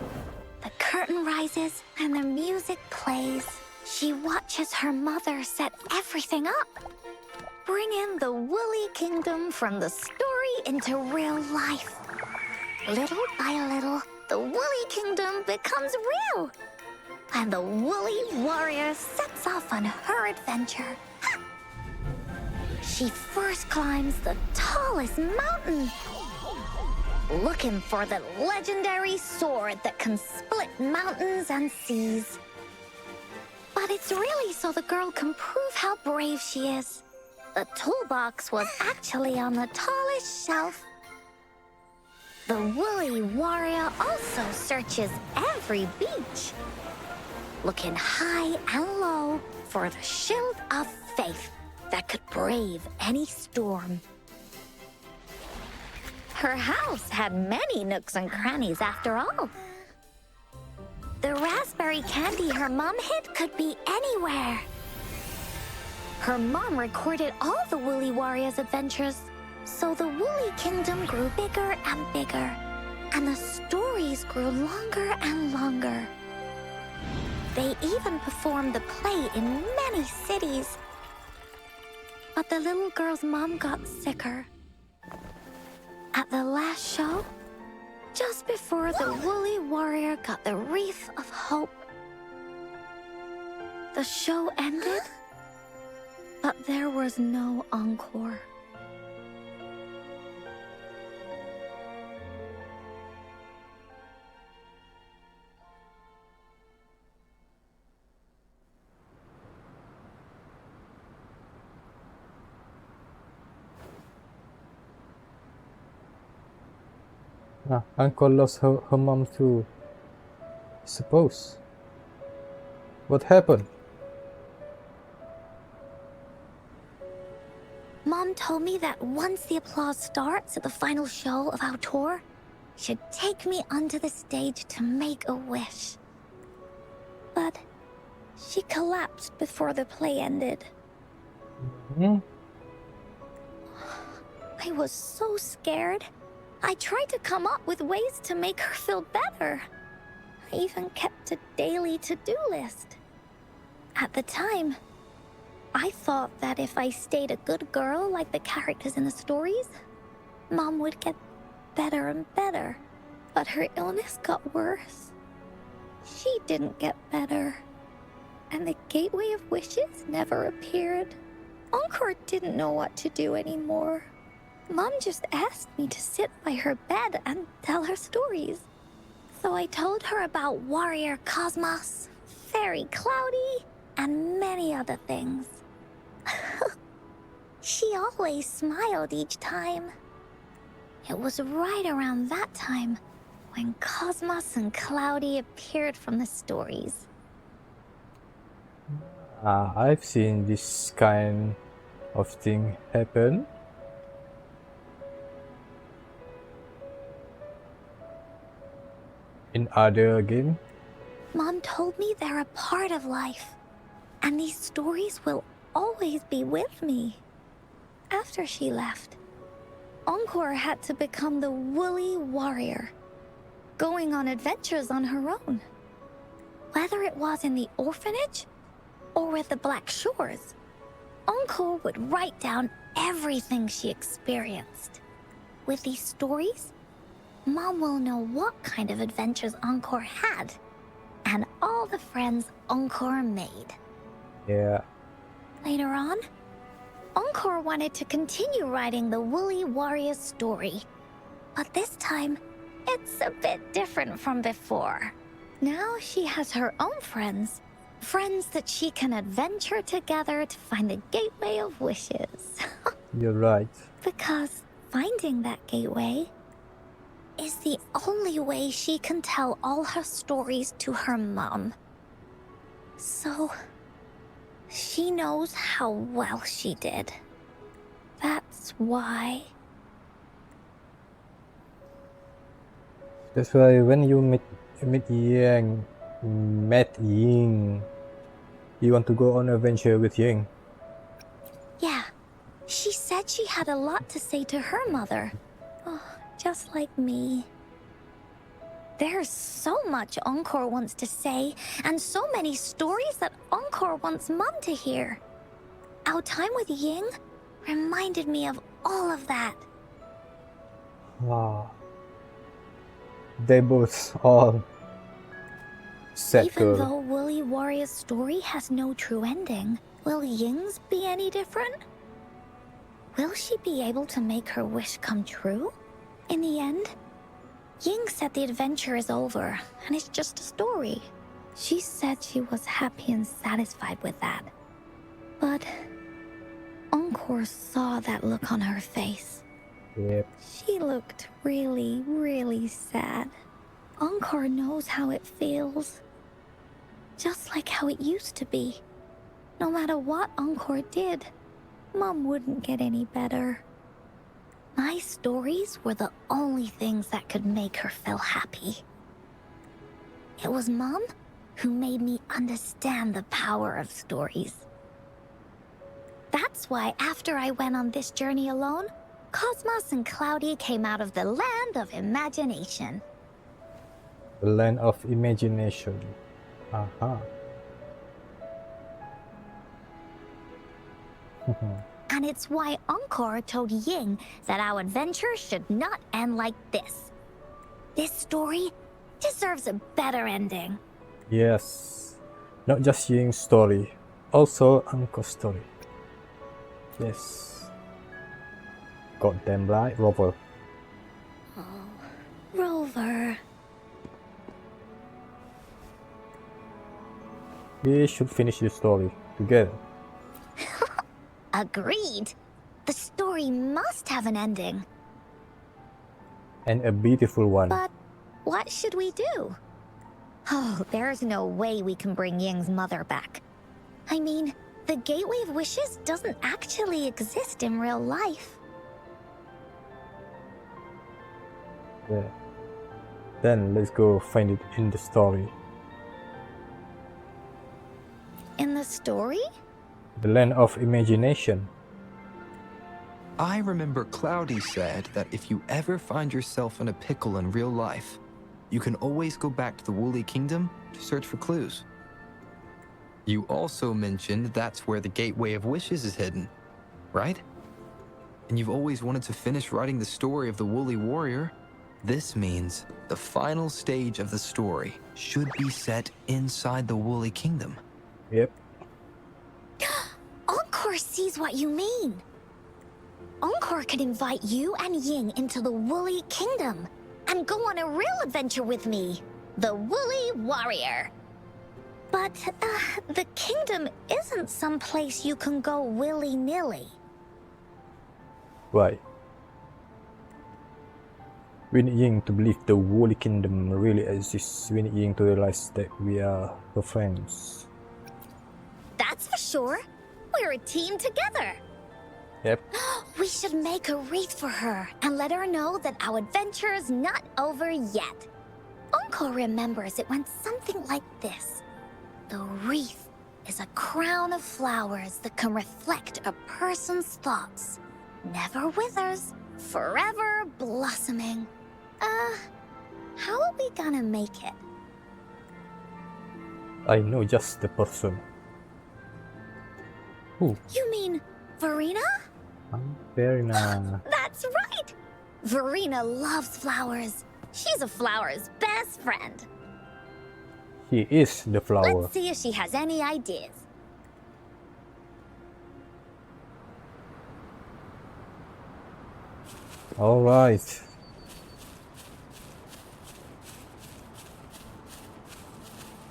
Speaker 2: The curtain rises and the music plays. She watches her mother set everything up, bringing the woolly kingdom from the story into real life. Little by little, the woolly kingdom becomes real, and the woolly warrior sets off on her adventure. She first climbs the tallest mountain, looking for the legendary sword that can split mountains and seas. But it's really so the girl can prove how brave she is. The toolbox was actually on the tallest shelf. The woolly warrior also searches every beach, looking high and low for the shield of faith that could brave any storm. Her house had many nooks and crannies after all. The raspberry candy her mom hid could be anywhere. Her mom recorded all the woolly warrior's adventures, so the woolly kingdom grew bigger and bigger, and the stories grew longer and longer. They even performed the play in many cities. But the little girl's mom got sicker. At the last show, just before the woolly warrior got the wreath of hope, the show ended, but there was no encore.
Speaker 1: Uncle lost her mom too. Suppose. What happened?
Speaker 2: Mom told me that once the applause starts at the final show of our tour, she'd take me onto the stage to make a wish. But she collapsed before the play ended.
Speaker 1: Hmm?
Speaker 2: I was so scared. I tried to come up with ways to make her feel better. I even kept a daily to-do list. At the time, I thought that if I stayed a good girl like the characters in the stories, Mom would get better and better. But her illness got worse. She didn't get better. And the Gateway of Wishes never appeared. Encore didn't know what to do anymore. Mom just asked me to sit by her bed and tell her stories. So I told her about Warrior Cosmos, Fairy Cloudy, and many other things. She always smiled each time. It was right around that time when Cosmos and Cloudy appeared from the stories.
Speaker 1: I've seen this kind of thing happen. In other game.
Speaker 2: Mom told me they're a part of life, and these stories will always be with me. After she left, Encore had to become the woolly warrior, going on adventures on her own. Whether it was in the orphanage or with the Black Shores, Encore would write down everything she experienced. With these stories, Mom will know what kind of adventures Encore had and all the friends Encore made.
Speaker 1: Yeah.
Speaker 2: Later on, Encore wanted to continue writing the Woolly Warrior story. But this time, it's a bit different from before. Now she has her own friends. Friends that she can adventure together to find the Gateway of Wishes.
Speaker 1: You're right.
Speaker 2: Because finding that gateway is the only way she can tell all her stories to her mom. So, she knows how well she did. That's why.
Speaker 1: That's why when you met Ying, you want to go on an adventure with Ying.
Speaker 2: Yeah, she said she had a lot to say to her mother. Oh, just like me. There's so much Encore wants to say, and so many stories that Encore wants Mom to hear. Our time with Ying reminded me of all of that.
Speaker 1: Wow. They both all sad
Speaker 2: Even
Speaker 1: girl.
Speaker 2: though Woolly Warrior's story has no true ending, will Ying's be any different? Will she be able to make her wish come true? In the end, Ying said the adventure is over, and it's just a story. She said she was happy and satisfied with that. But Encore saw that look on her face.
Speaker 1: Yep.
Speaker 2: She looked really, really sad. Encore knows how it feels. Just like how it used to be. No matter what Encore did, Mom wouldn't get any better. My stories were the only things that could make her feel happy. It was Mom who made me understand the power of stories. That's why after I went on this journey alone, Cosmos and Cloudy came out of the land of imagination.
Speaker 1: The land of imagination. Uh-huh.
Speaker 2: And it's why Encore told Ying that our adventure should not end like this. This story deserves a better ending.
Speaker 1: Yes. Not just Ying's story, also Uncle's story. Yes. Goddamn right, Rover.
Speaker 2: Oh, Rover.
Speaker 1: We should finish the story together.
Speaker 2: Agreed. The story must have an ending.
Speaker 1: And a beautiful one.
Speaker 2: But what should we do? Oh, there's no way we can bring Ying's mother back. I mean, the Gateway of Wishes doesn't actually exist in real life.
Speaker 1: Yeah. Then let's go find it in the story.
Speaker 2: In the story?
Speaker 1: The land of imagination.
Speaker 3: I remember Cloudy said that if you ever find yourself in a pickle in real life, you can always go back to the Woolly Kingdom to search for clues. You also mentioned that's where the Gateway of Wishes is hidden, right? And you've always wanted to finish writing the story of the Woolly Warrior. This means the final stage of the story should be set inside the Woolly Kingdom.
Speaker 1: Yep.
Speaker 2: Encore sees what you mean. Encore could invite you and Ying into the Woolly Kingdom and go on a real adventure with me, the Woolly Warrior. But the kingdom isn't some place you can go willy-nilly.
Speaker 1: Why? We need Ying to believe the Woolly Kingdom really exists. We need Ying to realize that we are her friends.
Speaker 2: That's for sure. We're a team together.
Speaker 1: Yep.
Speaker 2: We should make a wreath for her and let her know that our adventure is not over yet. Encore remembers it went something like this. The wreath is a crown of flowers that can reflect a person's thoughts. Never withers, forever blossoming. How are we gonna make it?
Speaker 1: I know just the person. Who?
Speaker 2: You mean Verena?
Speaker 1: Very nice.
Speaker 2: That's right! Verena loves flowers. She's a flower's best friend.
Speaker 1: He is the flower.
Speaker 2: Let's see if she has any ideas.
Speaker 1: All right.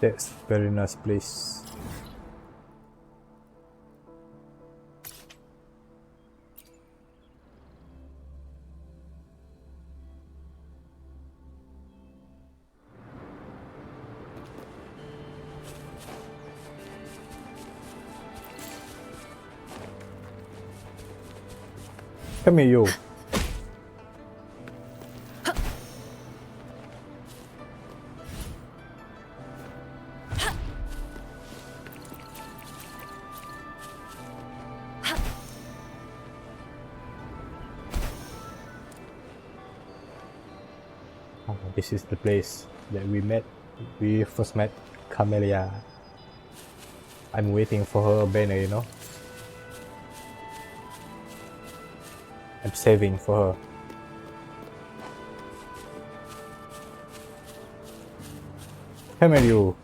Speaker 1: That's very nice place. Come here, you. Oh, this is the place that we first met Camellia. I'm waiting for her banner, you know. I'm saving for her. Come here, you.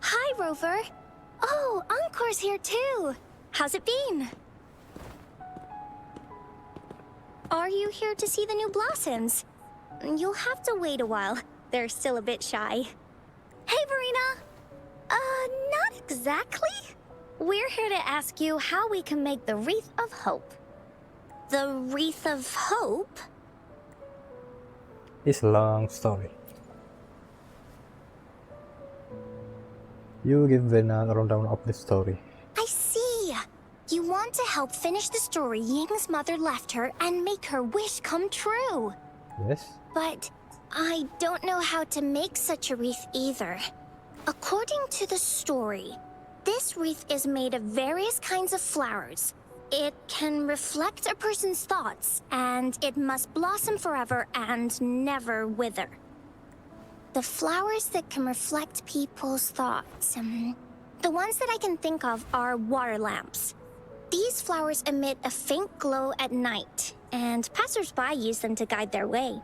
Speaker 2: Hi, Rover. Oh, Encore's here too. How's it been? Are you here to see the new blossoms? You'll have to wait a while. They're still a bit shy. Hey, Verena. Not exactly. We're here to ask you how we can make the Wreath of Hope. The Wreath of Hope?
Speaker 1: It's a long story. You give Vena a rundown of the story.
Speaker 2: I see. You want to help finish the story Ying's mother left her and make her wish come true.
Speaker 1: Yes?
Speaker 2: But I don't know how to make such a wreath either. According to the story, this wreath is made of various kinds of flowers. It can reflect a person's thoughts, and it must blossom forever and never wither. The flowers that can reflect people's thoughts, the ones that I can think of are water lamps. These flowers emit a faint glow at night, and passers-by use them to guide their way.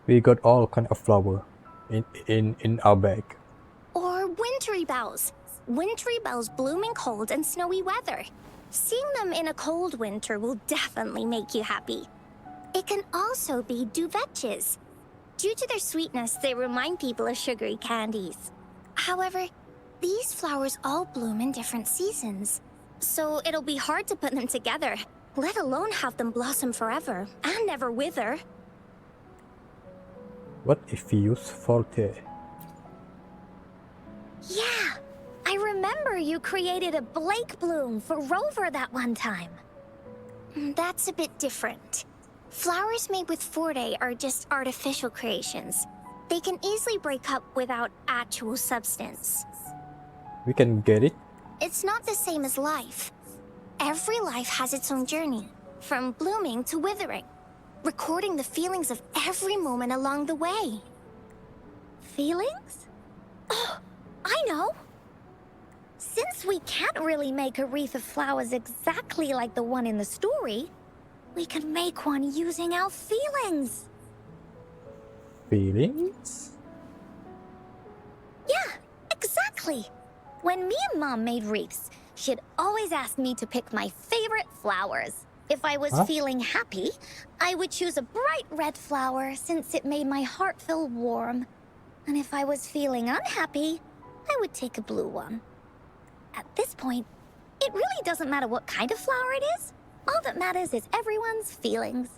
Speaker 1: We got all kind of flower in our bag.
Speaker 2: Or wintry bells. Wintry bells bloom in cold and snowy weather. Seeing them in a cold winter will definitely make you happy. It can also be duvetches. Due to their sweetness, they remind people of sugary candies. However, these flowers all bloom in different seasons, so it'll be hard to put them together, let alone have them blossom forever and never wither.
Speaker 1: What if we use Forte?
Speaker 2: Yeah, I remember you created a Blake bloom for Rover that one time. That's a bit different. Flowers made with Forte are just artificial creations. They can easily break up without actual substance.
Speaker 1: We can get it?
Speaker 2: It's not the same as life. Every life has its own journey, from blooming to withering, recording the feelings of every moment along the way. Feelings? Oh, I know! Since we can't really make a wreath of flowers exactly like the one in the story, we can make one using our feelings.
Speaker 1: Feelings?
Speaker 2: Yeah, exactly. When me and Mom made wreaths, she'd always ask me to pick my favorite flowers. If I was
Speaker 1: Huh?
Speaker 2: feeling happy, I would choose a bright red flower since it made my heart feel warm. And if I was feeling unhappy, I would take a blue one. At this point, it really doesn't matter what kind of flower it is. All that matters is everyone's feelings.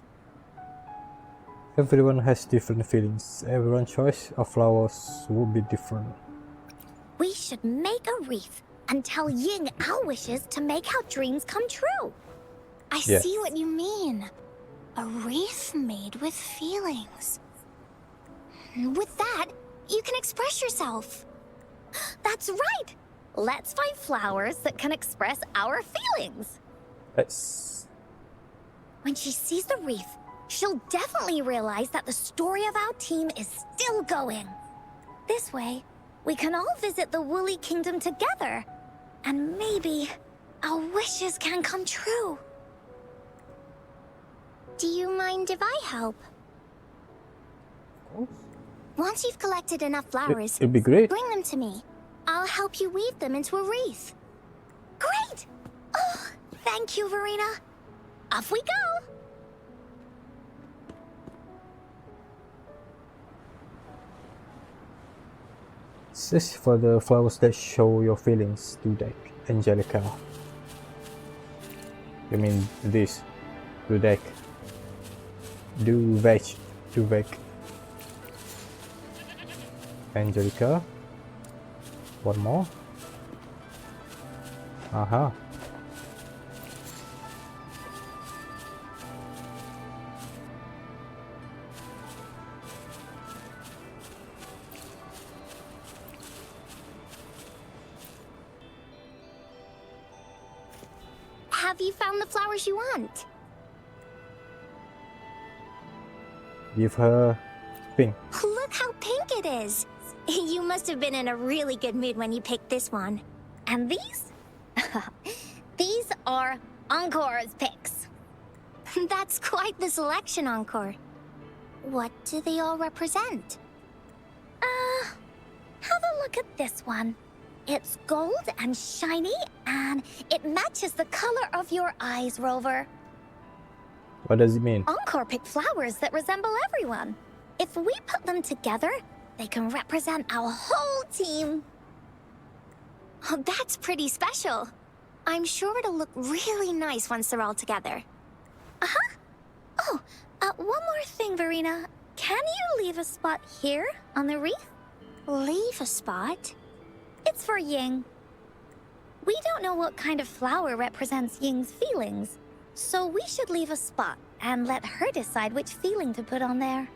Speaker 1: Everyone has different feelings. Everyone's choice of flowers will be different.
Speaker 2: We should make a wreath and tell Ying our wishes to make our dreams come true.
Speaker 6: I
Speaker 1: Yes.
Speaker 6: see what you mean. A wreath made with feelings. With that, you can express yourself.
Speaker 2: That's right! Let's find flowers that can express our feelings.
Speaker 1: Let's...
Speaker 2: When she sees the wreath, she'll definitely realize that the story of our team is still going. This way, we can all visit the Woolly Kingdom together. And maybe our wishes can come true.
Speaker 6: Do you mind if I help? Once you've collected enough flowers,
Speaker 1: It'd be great.
Speaker 6: bring them to me. I'll help you weave them into a wreath.
Speaker 2: Great! Oh, thank you, Verena. Off we go!
Speaker 1: Search for the flowers that show your feelings to deck, Angelica. You mean this? To deck. Do veg. Angelica. One more. Aha.
Speaker 6: Have you found the flowers you want?
Speaker 1: Give her pink.
Speaker 6: Look how pink it is. You must have been in a really good mood when you picked this one.
Speaker 2: And these? These are Encore's picks.
Speaker 6: That's quite the selection, Encore. What do they all represent?
Speaker 2: Have a look at this one. It's gold and shiny, and it matches the color of your eyes, Rover.
Speaker 1: What does it mean?
Speaker 2: Encore picked flowers that resemble everyone. If we put them together, they can represent our whole team.
Speaker 6: Oh, that's pretty special. I'm sure it'll look really nice once they're all together.
Speaker 2: Oh, one more thing, Verena. Can you leave a spot here on the wreath?
Speaker 6: Leave a spot?
Speaker 2: It's for Ying. We don't know what kind of flower represents Ying's feelings, so we should leave a spot and let her decide which feeling to put on there.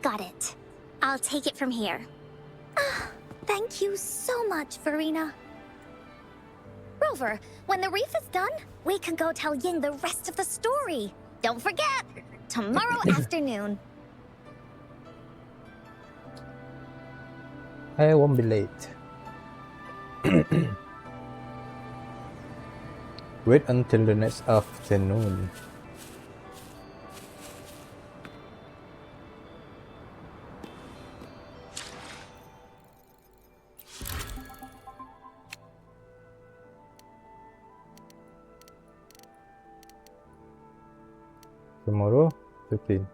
Speaker 6: Got it. I'll take it from here.
Speaker 2: Thank you so much, Verena. Rover, when the wreath is done, we can go tell Ying the rest of the story. Don't forget, tomorrow afternoon.
Speaker 1: I won't be late. Wait until the next afternoon. Tomorrow, 15.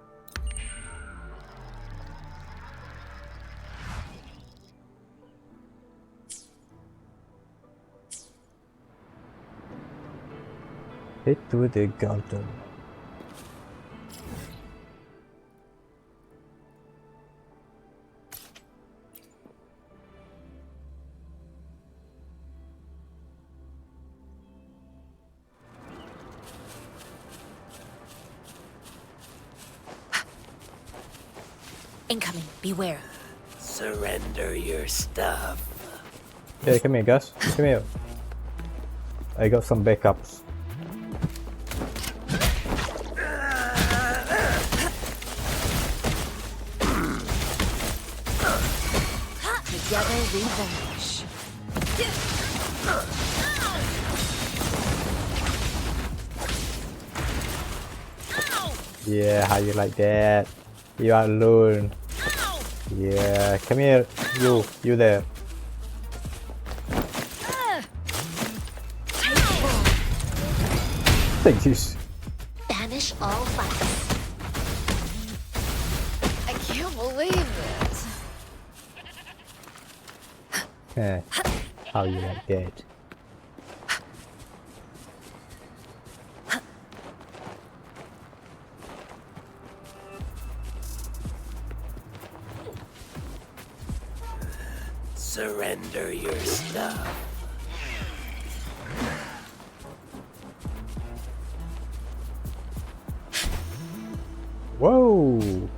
Speaker 1: Head to the garden.
Speaker 6: Incoming, beware.
Speaker 7: Surrender your stuff.
Speaker 1: Okay, come here, guys. Come here. I got some backups.
Speaker 5: Together we vanish.
Speaker 1: Yeah, how you like that? You are alone. Yeah, come here. You there. Thank you.
Speaker 2: finish all flags. I can't believe it.
Speaker 1: How you like that?
Speaker 7: Surrender your stuff.
Speaker 1: Whoa!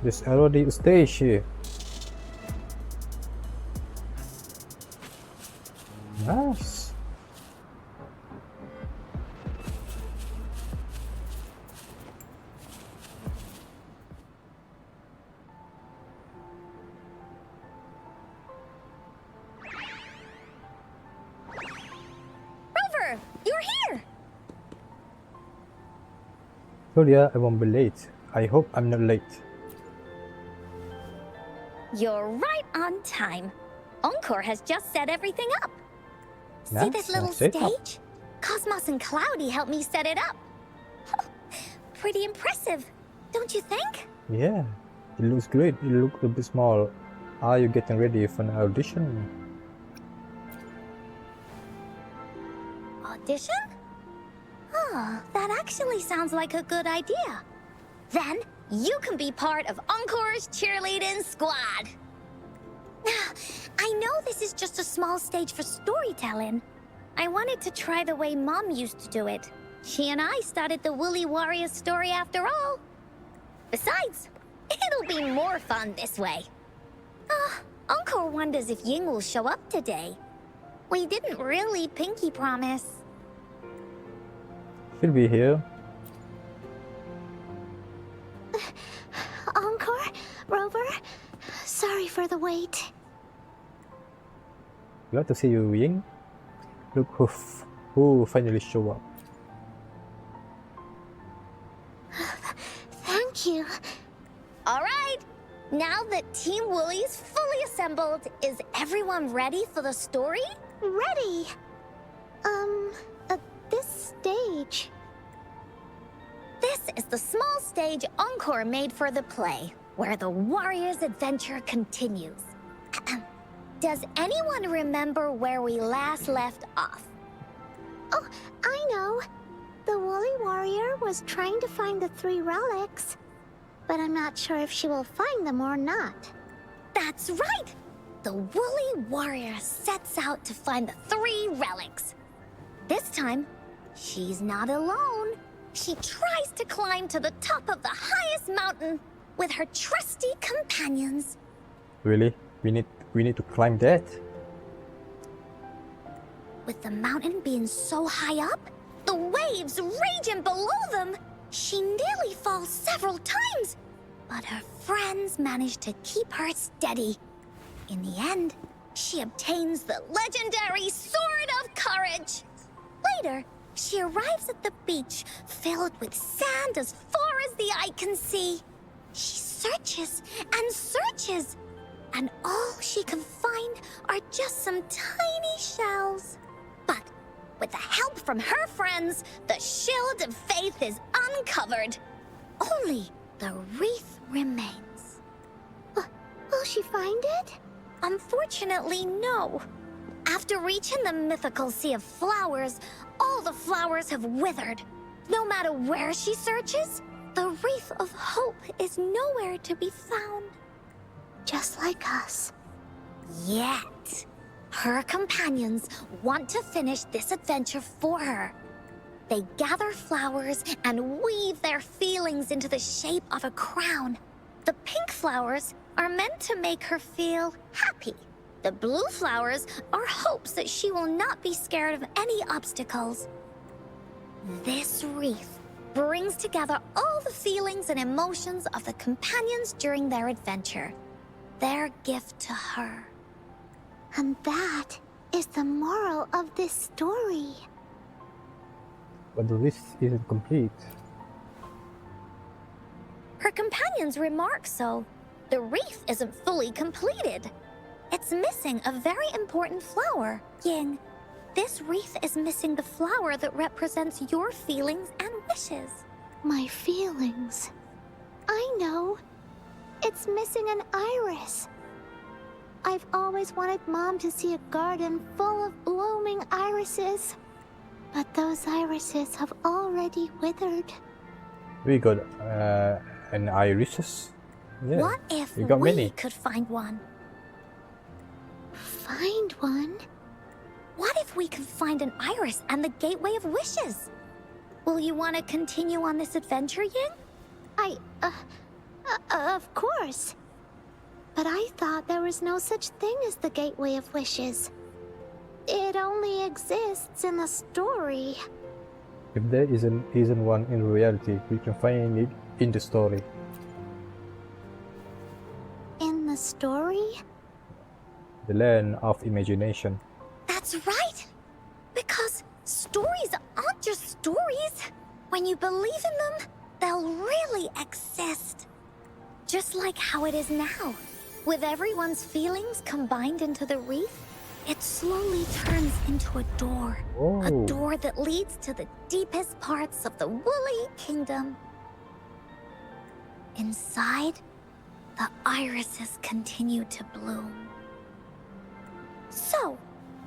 Speaker 1: There's already a stage here. Nice.
Speaker 2: Rover, you're here!
Speaker 1: Julia, I won't be late. I hope I'm not late.
Speaker 2: You're right on time. Encore has just set everything up. See
Speaker 1: Nice,
Speaker 2: this little
Speaker 1: set up.
Speaker 2: stage? Cosmos and Cloudy helped me set it up. Pretty impressive, don't you think?
Speaker 1: Yeah, it looks great. It looks a bit small. Are you getting ready for an audition?
Speaker 2: Audition? Oh, that actually sounds like a good idea. Then you can be part of Encore's cheerleading squad. I know this is just a small stage for storytelling. I wanted to try the way Mom used to do it. She and I started the Woolly Warriors story after all. Besides, it'll be more fun this way. Encore wonders if Ying will show up today. We didn't really pinky promise.
Speaker 1: She'll be here.
Speaker 4: Encore? Rover? Sorry for the wait.
Speaker 1: Glad to see you, Ying. Look who finally showed up.
Speaker 4: Thank you.
Speaker 2: All right, now that Team Woolly's fully assembled, is everyone ready for the story?
Speaker 4: Ready. This stage.
Speaker 2: This is the small stage Encore made for the play, where the warrior's adventure continues. Does anyone remember where we last left off?
Speaker 4: Oh, I know. The Woolly Warrior was trying to find the 3 relics, but I'm not sure if she will find them or not.
Speaker 2: That's right! The Woolly Warrior sets out to find the 3 relics. This time, she's not alone. She tries to climb to the top of the highest mountain with her trusty companions.
Speaker 1: Really? We need to climb that?
Speaker 2: With the mountain being so high up, the waves raging below them, she nearly falls several times. But her friends manage to keep her steady. In the end, she obtains the legendary Sword of Courage. Later, she arrives at the beach filled with sand as far as the eye can see. She searches and searches, and all she can find are just some tiny shells. But with the help from her friends, the shield of faith is uncovered. Only the wreath remains.
Speaker 4: Will she find it?
Speaker 2: Unfortunately, no. After reaching the mythical Sea of Flowers, all the flowers have withered. No matter where she searches, the wreath of hope is nowhere to be found.
Speaker 4: Just like us.
Speaker 2: Yet, her companions want to finish this adventure for her. They gather flowers and weave their feelings into the shape of a crown. The pink flowers are meant to make her feel happy. The blue flowers are hopes that she will not be scared of any obstacles. This wreath brings together all the feelings and emotions of the companions during their adventure. Their gift to her.
Speaker 4: And that is the moral of this story.
Speaker 1: But the list isn't complete.
Speaker 2: Her companions remark so. The wreath isn't fully completed. It's missing a very important flower, Ying. This wreath is missing the flower that represents your feelings and wishes.
Speaker 4: My feelings. I know. It's missing an iris. I've always wanted Mom to see a garden full of blooming irises. But those irises have already withered.
Speaker 1: We got an irises. Yeah,
Speaker 2: What if
Speaker 1: we got many.
Speaker 2: could find one?
Speaker 4: Find one?
Speaker 2: What if we could find an iris and the gateway of wishes? Will you want to continue on this adventure, Ying?
Speaker 4: Of course. But I thought there was no such thing as the gateway of wishes. It only exists in the story.
Speaker 1: If there isn't one in reality, we can find it in the story.
Speaker 4: In the story?
Speaker 1: The land of imagination.
Speaker 2: That's right! Because stories aren't just stories. When you believe in them, they'll really exist. Just like how it is now. With everyone's feelings combined into the wreath, it slowly turns into a door.
Speaker 1: Oh.
Speaker 2: A door that leads to the deepest parts of the Woolly Kingdom. Inside, the irises continue to bloom. So,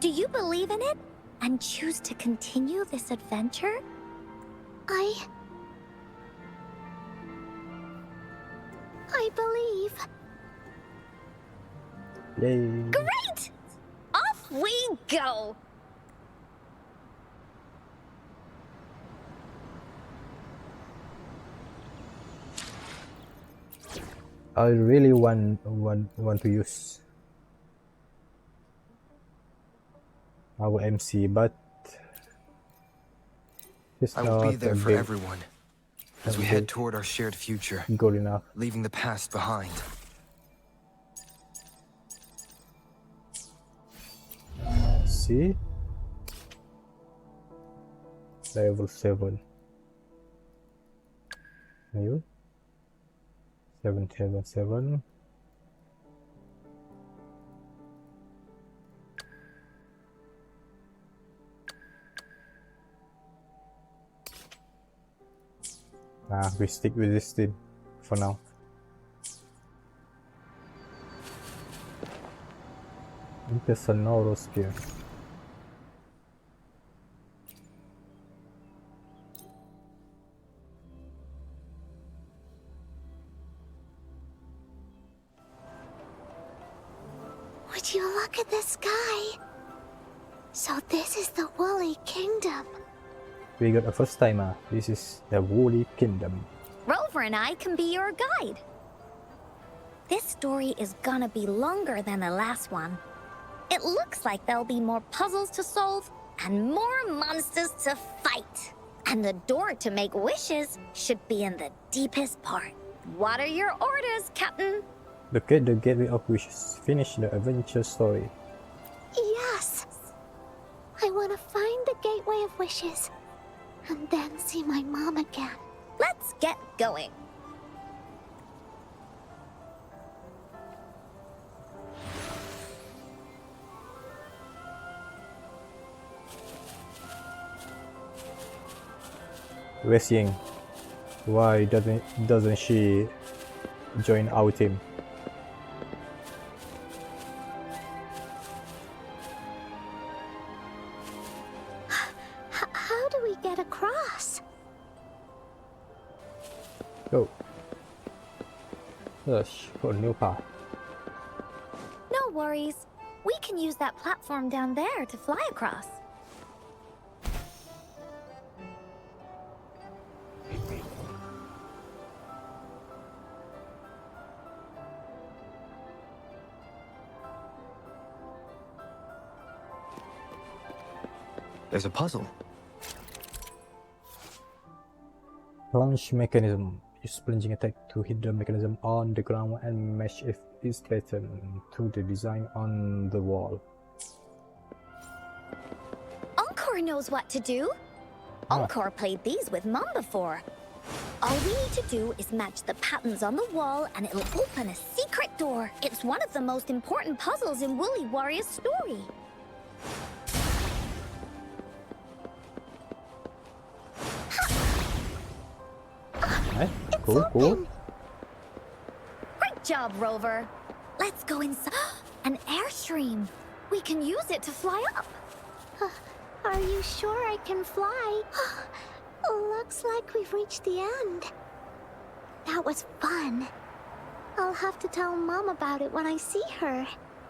Speaker 2: do you believe in it and choose to continue this adventure?
Speaker 4: I believe.
Speaker 1: Yay!
Speaker 2: Great! Off we go!
Speaker 1: I really want to use our MC, but it's
Speaker 3: I will
Speaker 1: not
Speaker 3: be there for
Speaker 1: big
Speaker 3: everyone as we head toward our shared future,
Speaker 1: good enough.
Speaker 3: leaving the past behind.
Speaker 1: See? Level 7. New 777. We stick with this thing for now. Into Sonoro Spear.
Speaker 4: Would you look at the sky? So this is the Woolly Kingdom.
Speaker 1: We got a first timer. This is the Woolly Kingdom.
Speaker 2: Rover and I can be your guide. This story is gonna be longer than the last one. It looks like there'll be more puzzles to solve and more monsters to fight. And the door to make wishes should be in the deepest part. What are your orders, Captain?
Speaker 1: Locate the Gateway of Wishes. Finish the adventure story.
Speaker 4: Yes. I want to find the Gateway of Wishes. And then see my mom again.
Speaker 2: Let's get going.
Speaker 1: Where's Ying? Why doesn't she join our team?
Speaker 4: How do we get across?
Speaker 1: Go. Search for a new path.
Speaker 2: No worries. We can use that platform down there to fly across.
Speaker 3: There's a puzzle.
Speaker 1: Plunge mechanism. Use plunging attack to hit the mechanism on the ground and match if it's pattern to the design on the wall.
Speaker 2: Encore knows what to do. Encore played these with Mom before. All we need to do is match the patterns on the wall and it'll open a secret door. It's one of the most important puzzles in Woolly Warrior's story.
Speaker 1: Cool, cool.
Speaker 2: Great job, Rover. Let's go inside. An airstream. We can use it to fly up.
Speaker 4: Are you sure I can fly? Looks like we've reached the end. That was fun. I'll have to tell Mom about it when I see her.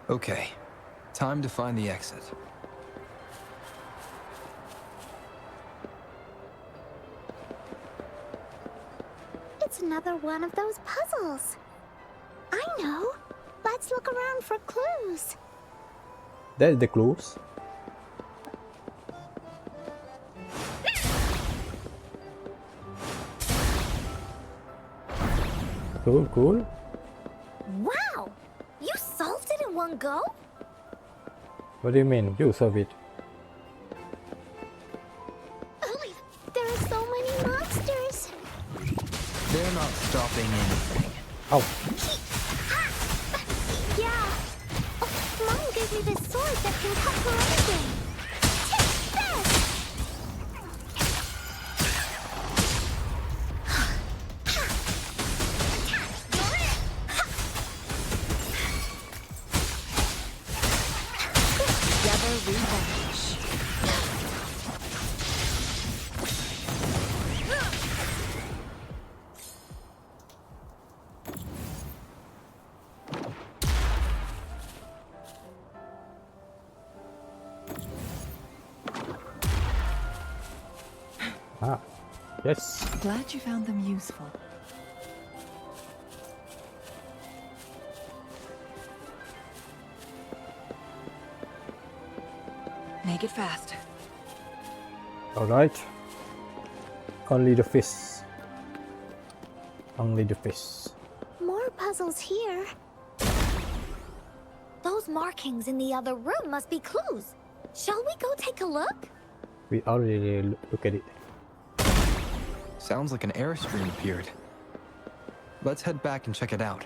Speaker 3: Okay, time to find the exit.
Speaker 4: It's another one of those puzzles. I know. Let's look around for clues.
Speaker 1: There's the clues. Cool, cool.
Speaker 2: Wow! You solved it in one go?
Speaker 1: What do you mean? You solve it.
Speaker 4: There are so many monsters.
Speaker 3: They're not stopping anything.
Speaker 1: Oh,
Speaker 4: Yeah. Oh, Mom gave me this sword that can cut through anything. Take this!
Speaker 5: Together we vanish.
Speaker 1: ah, yes.
Speaker 8: Glad you found them useful. Make it fast.
Speaker 1: All right. Only the fish. Only the fish.
Speaker 4: More puzzles here.
Speaker 2: Those markings in the other room must be clues. Shall we go take a look?
Speaker 1: We already look at it.
Speaker 3: Sounds like an airstream appeared. Let's head back and check it out.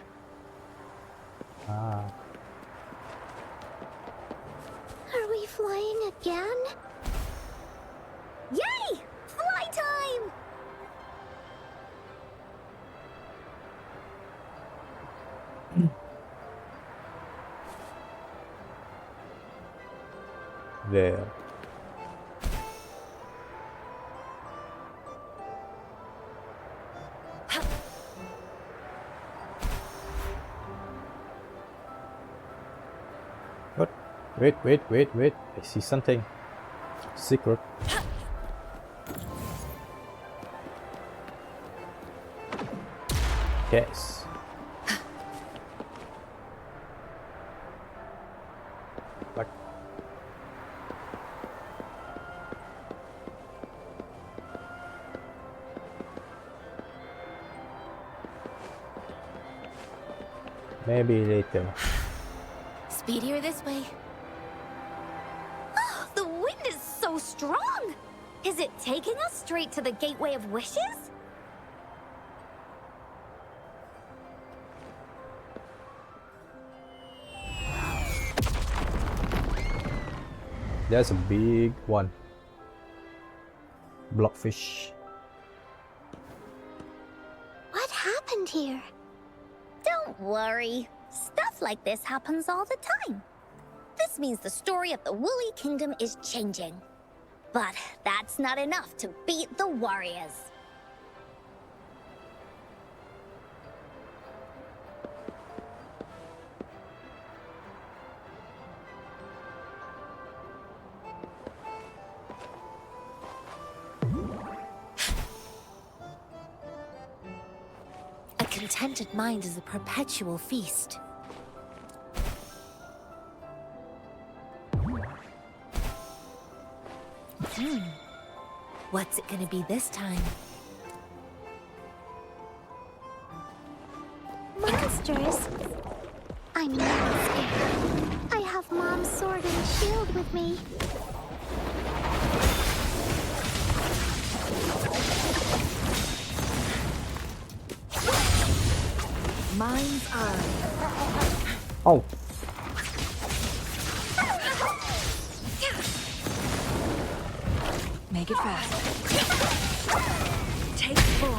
Speaker 1: Ah,
Speaker 4: Are we flying again?
Speaker 2: Yay! Fly time!
Speaker 1: there. What? Wait. I see something. Secret. Yes. Like. Maybe later.
Speaker 2: Speedier this way. Oh, the wind is so strong! Is it taking us straight to the Gateway of Wishes?
Speaker 1: There's a big one. Blockfish.
Speaker 4: What happened here?
Speaker 2: Don't worry. Stuff like this happens all the time. This means the story of the Woolly Kingdom is changing. But that's not enough to beat the warriors.
Speaker 6: A contented mind is a perpetual feast. What's it gonna be this time?
Speaker 4: Monsters? I'm not scared. I have Mom's sword and shield with me.
Speaker 5: Mind's eye.
Speaker 1: Oh,
Speaker 8: Make it fast.
Speaker 5: Take full.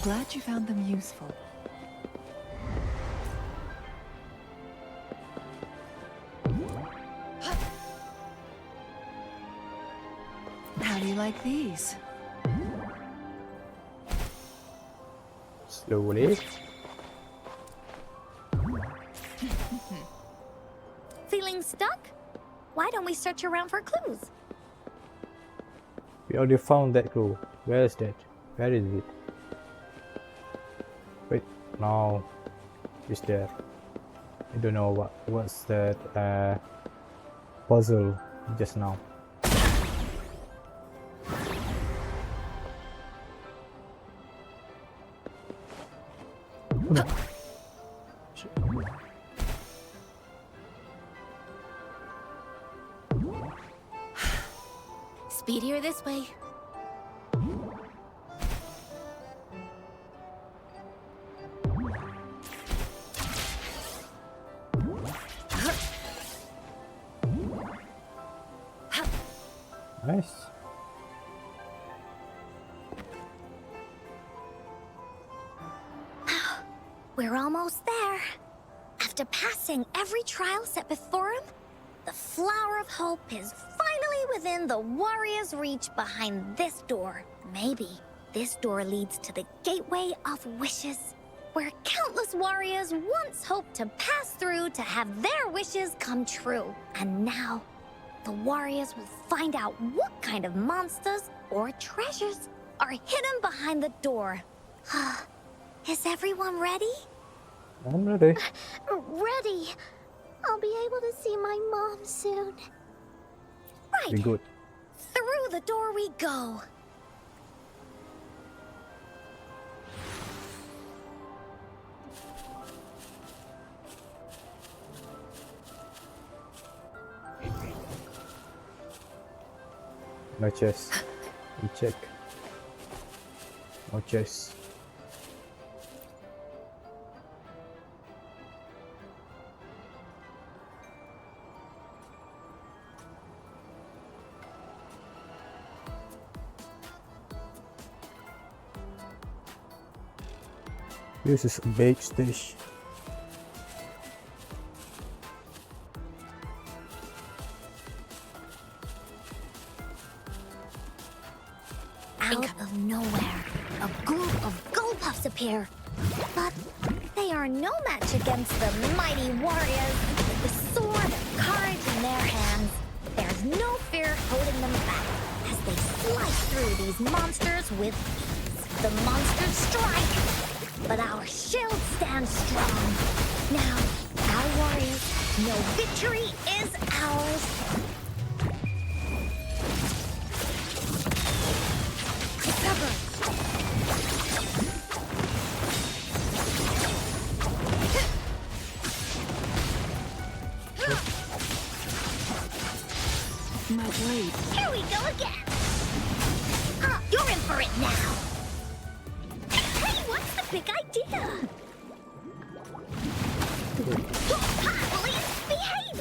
Speaker 8: Glad you found them useful. How do you like these?
Speaker 1: Slowly.
Speaker 2: Feeling stuck? Why don't we search around for clues?
Speaker 1: We already found that clue. Where is that? Where is it? Wait, no. Is there? I don't know what's that puzzle just now.
Speaker 2: Speedier this way.
Speaker 1: Nice.
Speaker 2: We're almost there. After passing every trial set before him, the flower of hope is finally within the warrior's reach behind this door. Maybe this door leads to the gateway of wishes, where countless warriors once hoped to pass through to have their wishes come true. And now, the warriors will find out what kind of monsters or treasures are hidden behind the door. Is everyone ready?
Speaker 1: I'm ready.
Speaker 4: Ready. I'll be able to see my mom soon.
Speaker 2: Right.
Speaker 1: Be good.
Speaker 2: Through the door we go.
Speaker 1: No chest. We check. No chest. This is a bake station.
Speaker 2: Out of nowhere, a group of Gullpuffs appear. But they are no match against the mighty warriors. With the sword of courage in their hands, there's no fear holding them back as they slice through these monsters with ease. The monsters strike, but our shield stands strong. Now, our warriors know victory is ours. Stubborn.
Speaker 8: My blade.
Speaker 2: Here we go again. You're in for it now. Hey, what's the big idea? Please behave.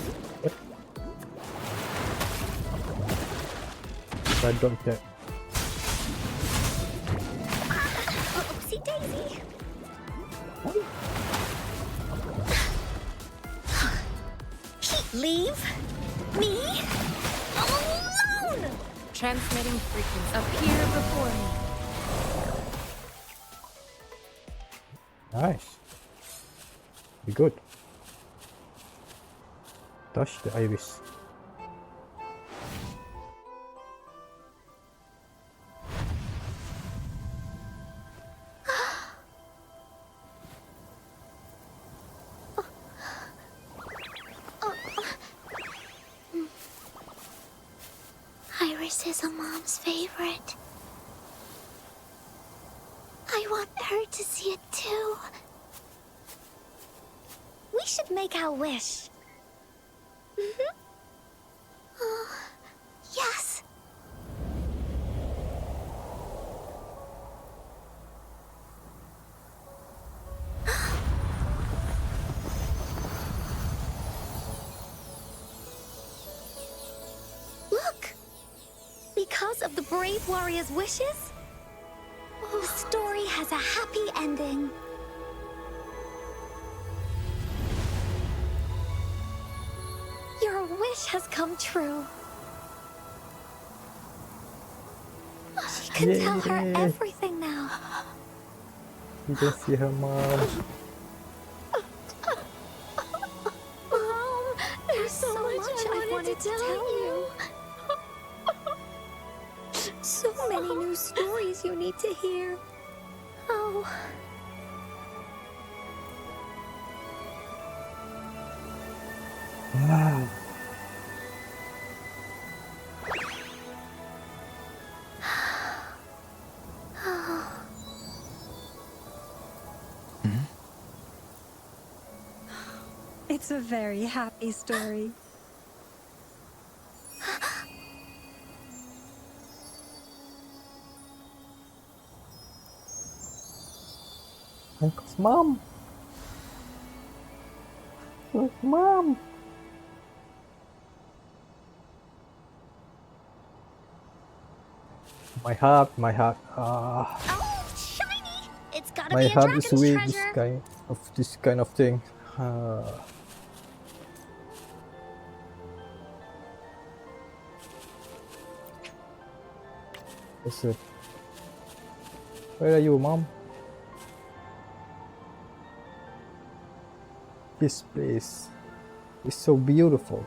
Speaker 1: I don't care.
Speaker 2: Oopsie daisy. Leave me alone.
Speaker 9: Transmitting frequency. Appear before me.
Speaker 1: Nice. Be good. Touch the iris.
Speaker 4: Iris is a mom's favorite. I want her to see it too.
Speaker 2: We should make our wish.
Speaker 4: Oh, yes.
Speaker 2: because of the brave warrior's wishes, the story has a happy ending. Your wish has come true. She can tell her
Speaker 1: Yay.
Speaker 2: everything now.
Speaker 1: You can see her mom.
Speaker 2: Mom, there's so much I wanted to tell you. So many new stories you need to hear. Oh.
Speaker 1: Wow.
Speaker 8: It's a very happy story.
Speaker 1: Uncle's mom. Look, mom. My heart.
Speaker 2: Oh, shiny! It's gotta
Speaker 1: My
Speaker 2: be a
Speaker 1: heart is
Speaker 2: dragon's
Speaker 1: weak.
Speaker 2: treasure.
Speaker 1: This kind of thing. What's it? Where are you, mom? This place is so beautiful.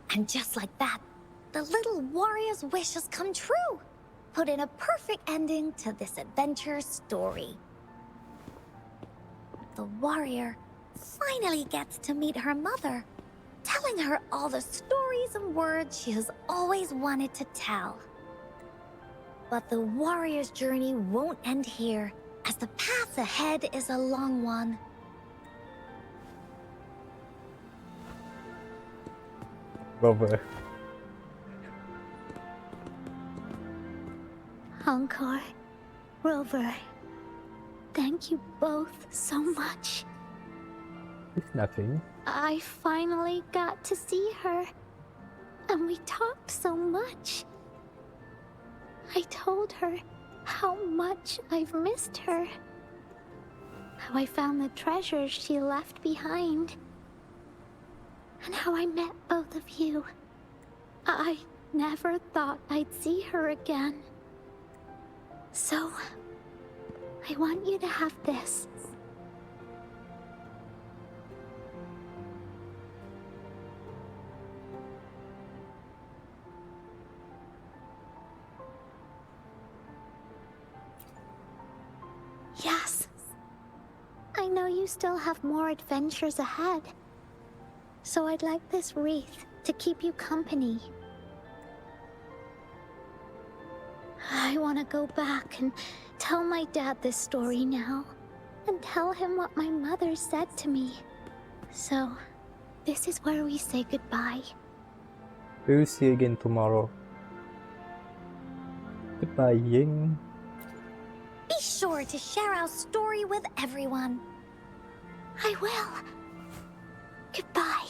Speaker 2: And just like that, the little warrior's wish has come true. Put in a perfect ending to this adventure story. The warrior finally gets to meet her mother, telling her all the stories and words she has always wanted to tell. But the warrior's journey won't end here, as the path ahead is a long one.
Speaker 1: Rover.
Speaker 4: Encore, Rover, thank you both so much.
Speaker 1: It's nothing.
Speaker 4: I finally got to see her, and we talked so much. I told her how much I've missed her, how I found the treasures she left behind, and how I met both of you. I never thought I'd see her again. So, I want you to have this. Yes. I know you still have more adventures ahead. So I'd like this wreath to keep you company. I want to go back and tell my dad this story now, and tell him what my mother said to me. So, this is where we say goodbye.
Speaker 1: We will see you again tomorrow. Goodbye, Ying.
Speaker 2: Be sure to share our story with everyone.
Speaker 4: I will. Goodbye.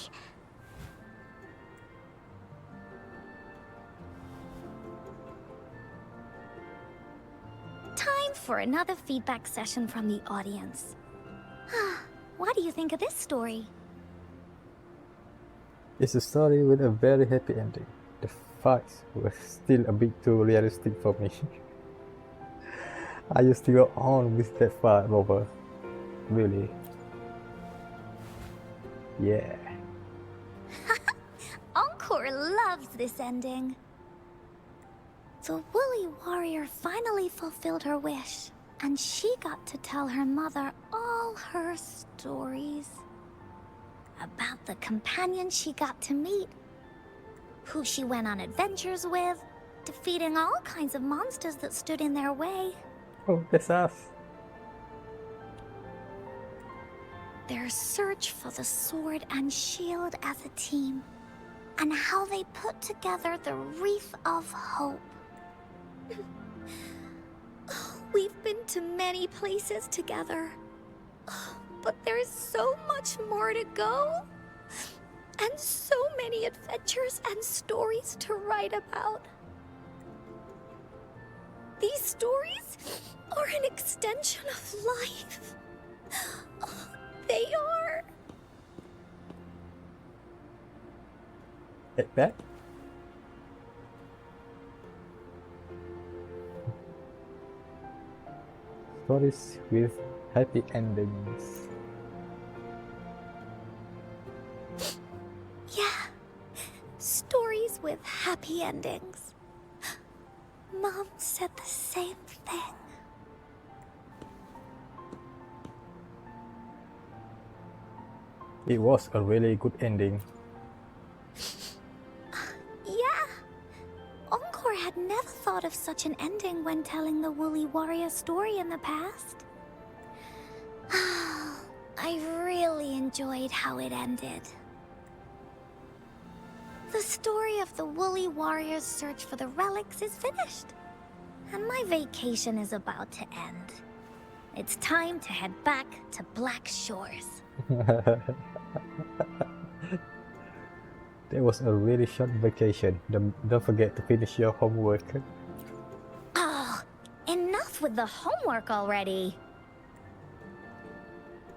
Speaker 2: Time for another feedback session from the audience. What do you think of this story?
Speaker 1: It's a story with a very happy ending. The fights were still a bit too realistic for me. I used to go on with that fight, Rover. Really. Yeah.
Speaker 2: Encore loves this ending. The woolly warrior finally fulfilled her wish, and she got to tell her mother all her stories. About the companion she got to meet, who she went on adventures with, defeating all kinds of monsters that stood in their way.
Speaker 1: Oh, that's us.
Speaker 2: Their search for the sword and shield as a team.
Speaker 6: and how they put together the wreath of hope.
Speaker 2: We've been to many places together, but there's so much more to go, and so many adventures and stories to write about. These stories are an extension of life. They are.
Speaker 1: Get back. Stories with happy endings.
Speaker 2: Yeah, stories with happy endings. Mom said the same thing.
Speaker 1: It was a really good ending.
Speaker 2: Yeah. Encore had never thought of such an ending when telling the Woolly Warrior story in the past. I really enjoyed how it ended. The story of the Woolly Warrior's search for the relics is finished, and my vacation is about to end. It's time to head back to Black Shores.
Speaker 1: That was a really short vacation. Don't forget to finish your homework.
Speaker 2: Oh, enough with the homework already.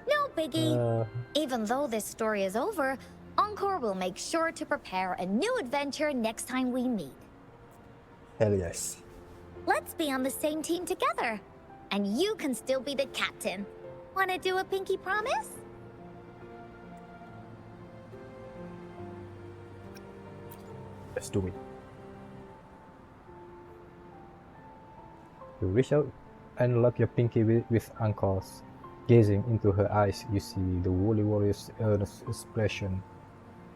Speaker 2: No biggie. Even though this story is over, Encore will make sure to prepare a new adventure next time we meet.
Speaker 1: Hell yes.
Speaker 2: Let's be on the same team together. And you can still be the captain. Wanna do a pinky promise?
Speaker 1: Let's do it. You reach out and lock your pinky with Encore's. Gazing into her eyes, you see the Woolly Warrior's earnest expression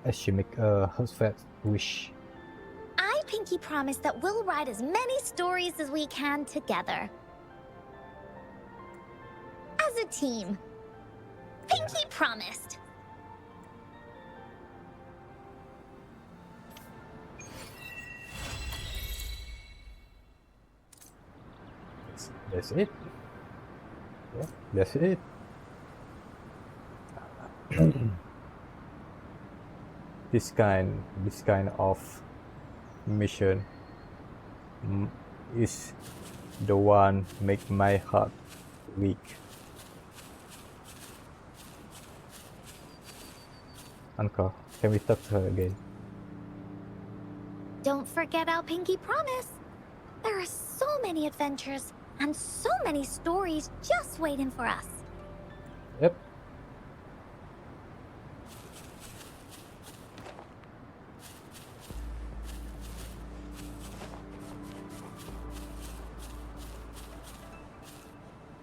Speaker 1: as she makes a heartfelt wish.
Speaker 2: I pinky promise that we'll write as many stories as we can together. As a team. Pinky promised.
Speaker 1: That's it. Yeah, that's it. This kind of mission is the one make my heart weak. Encore, can we talk to her again?
Speaker 2: Don't forget our pinky promise. There are so many adventures and so many stories just waiting for us.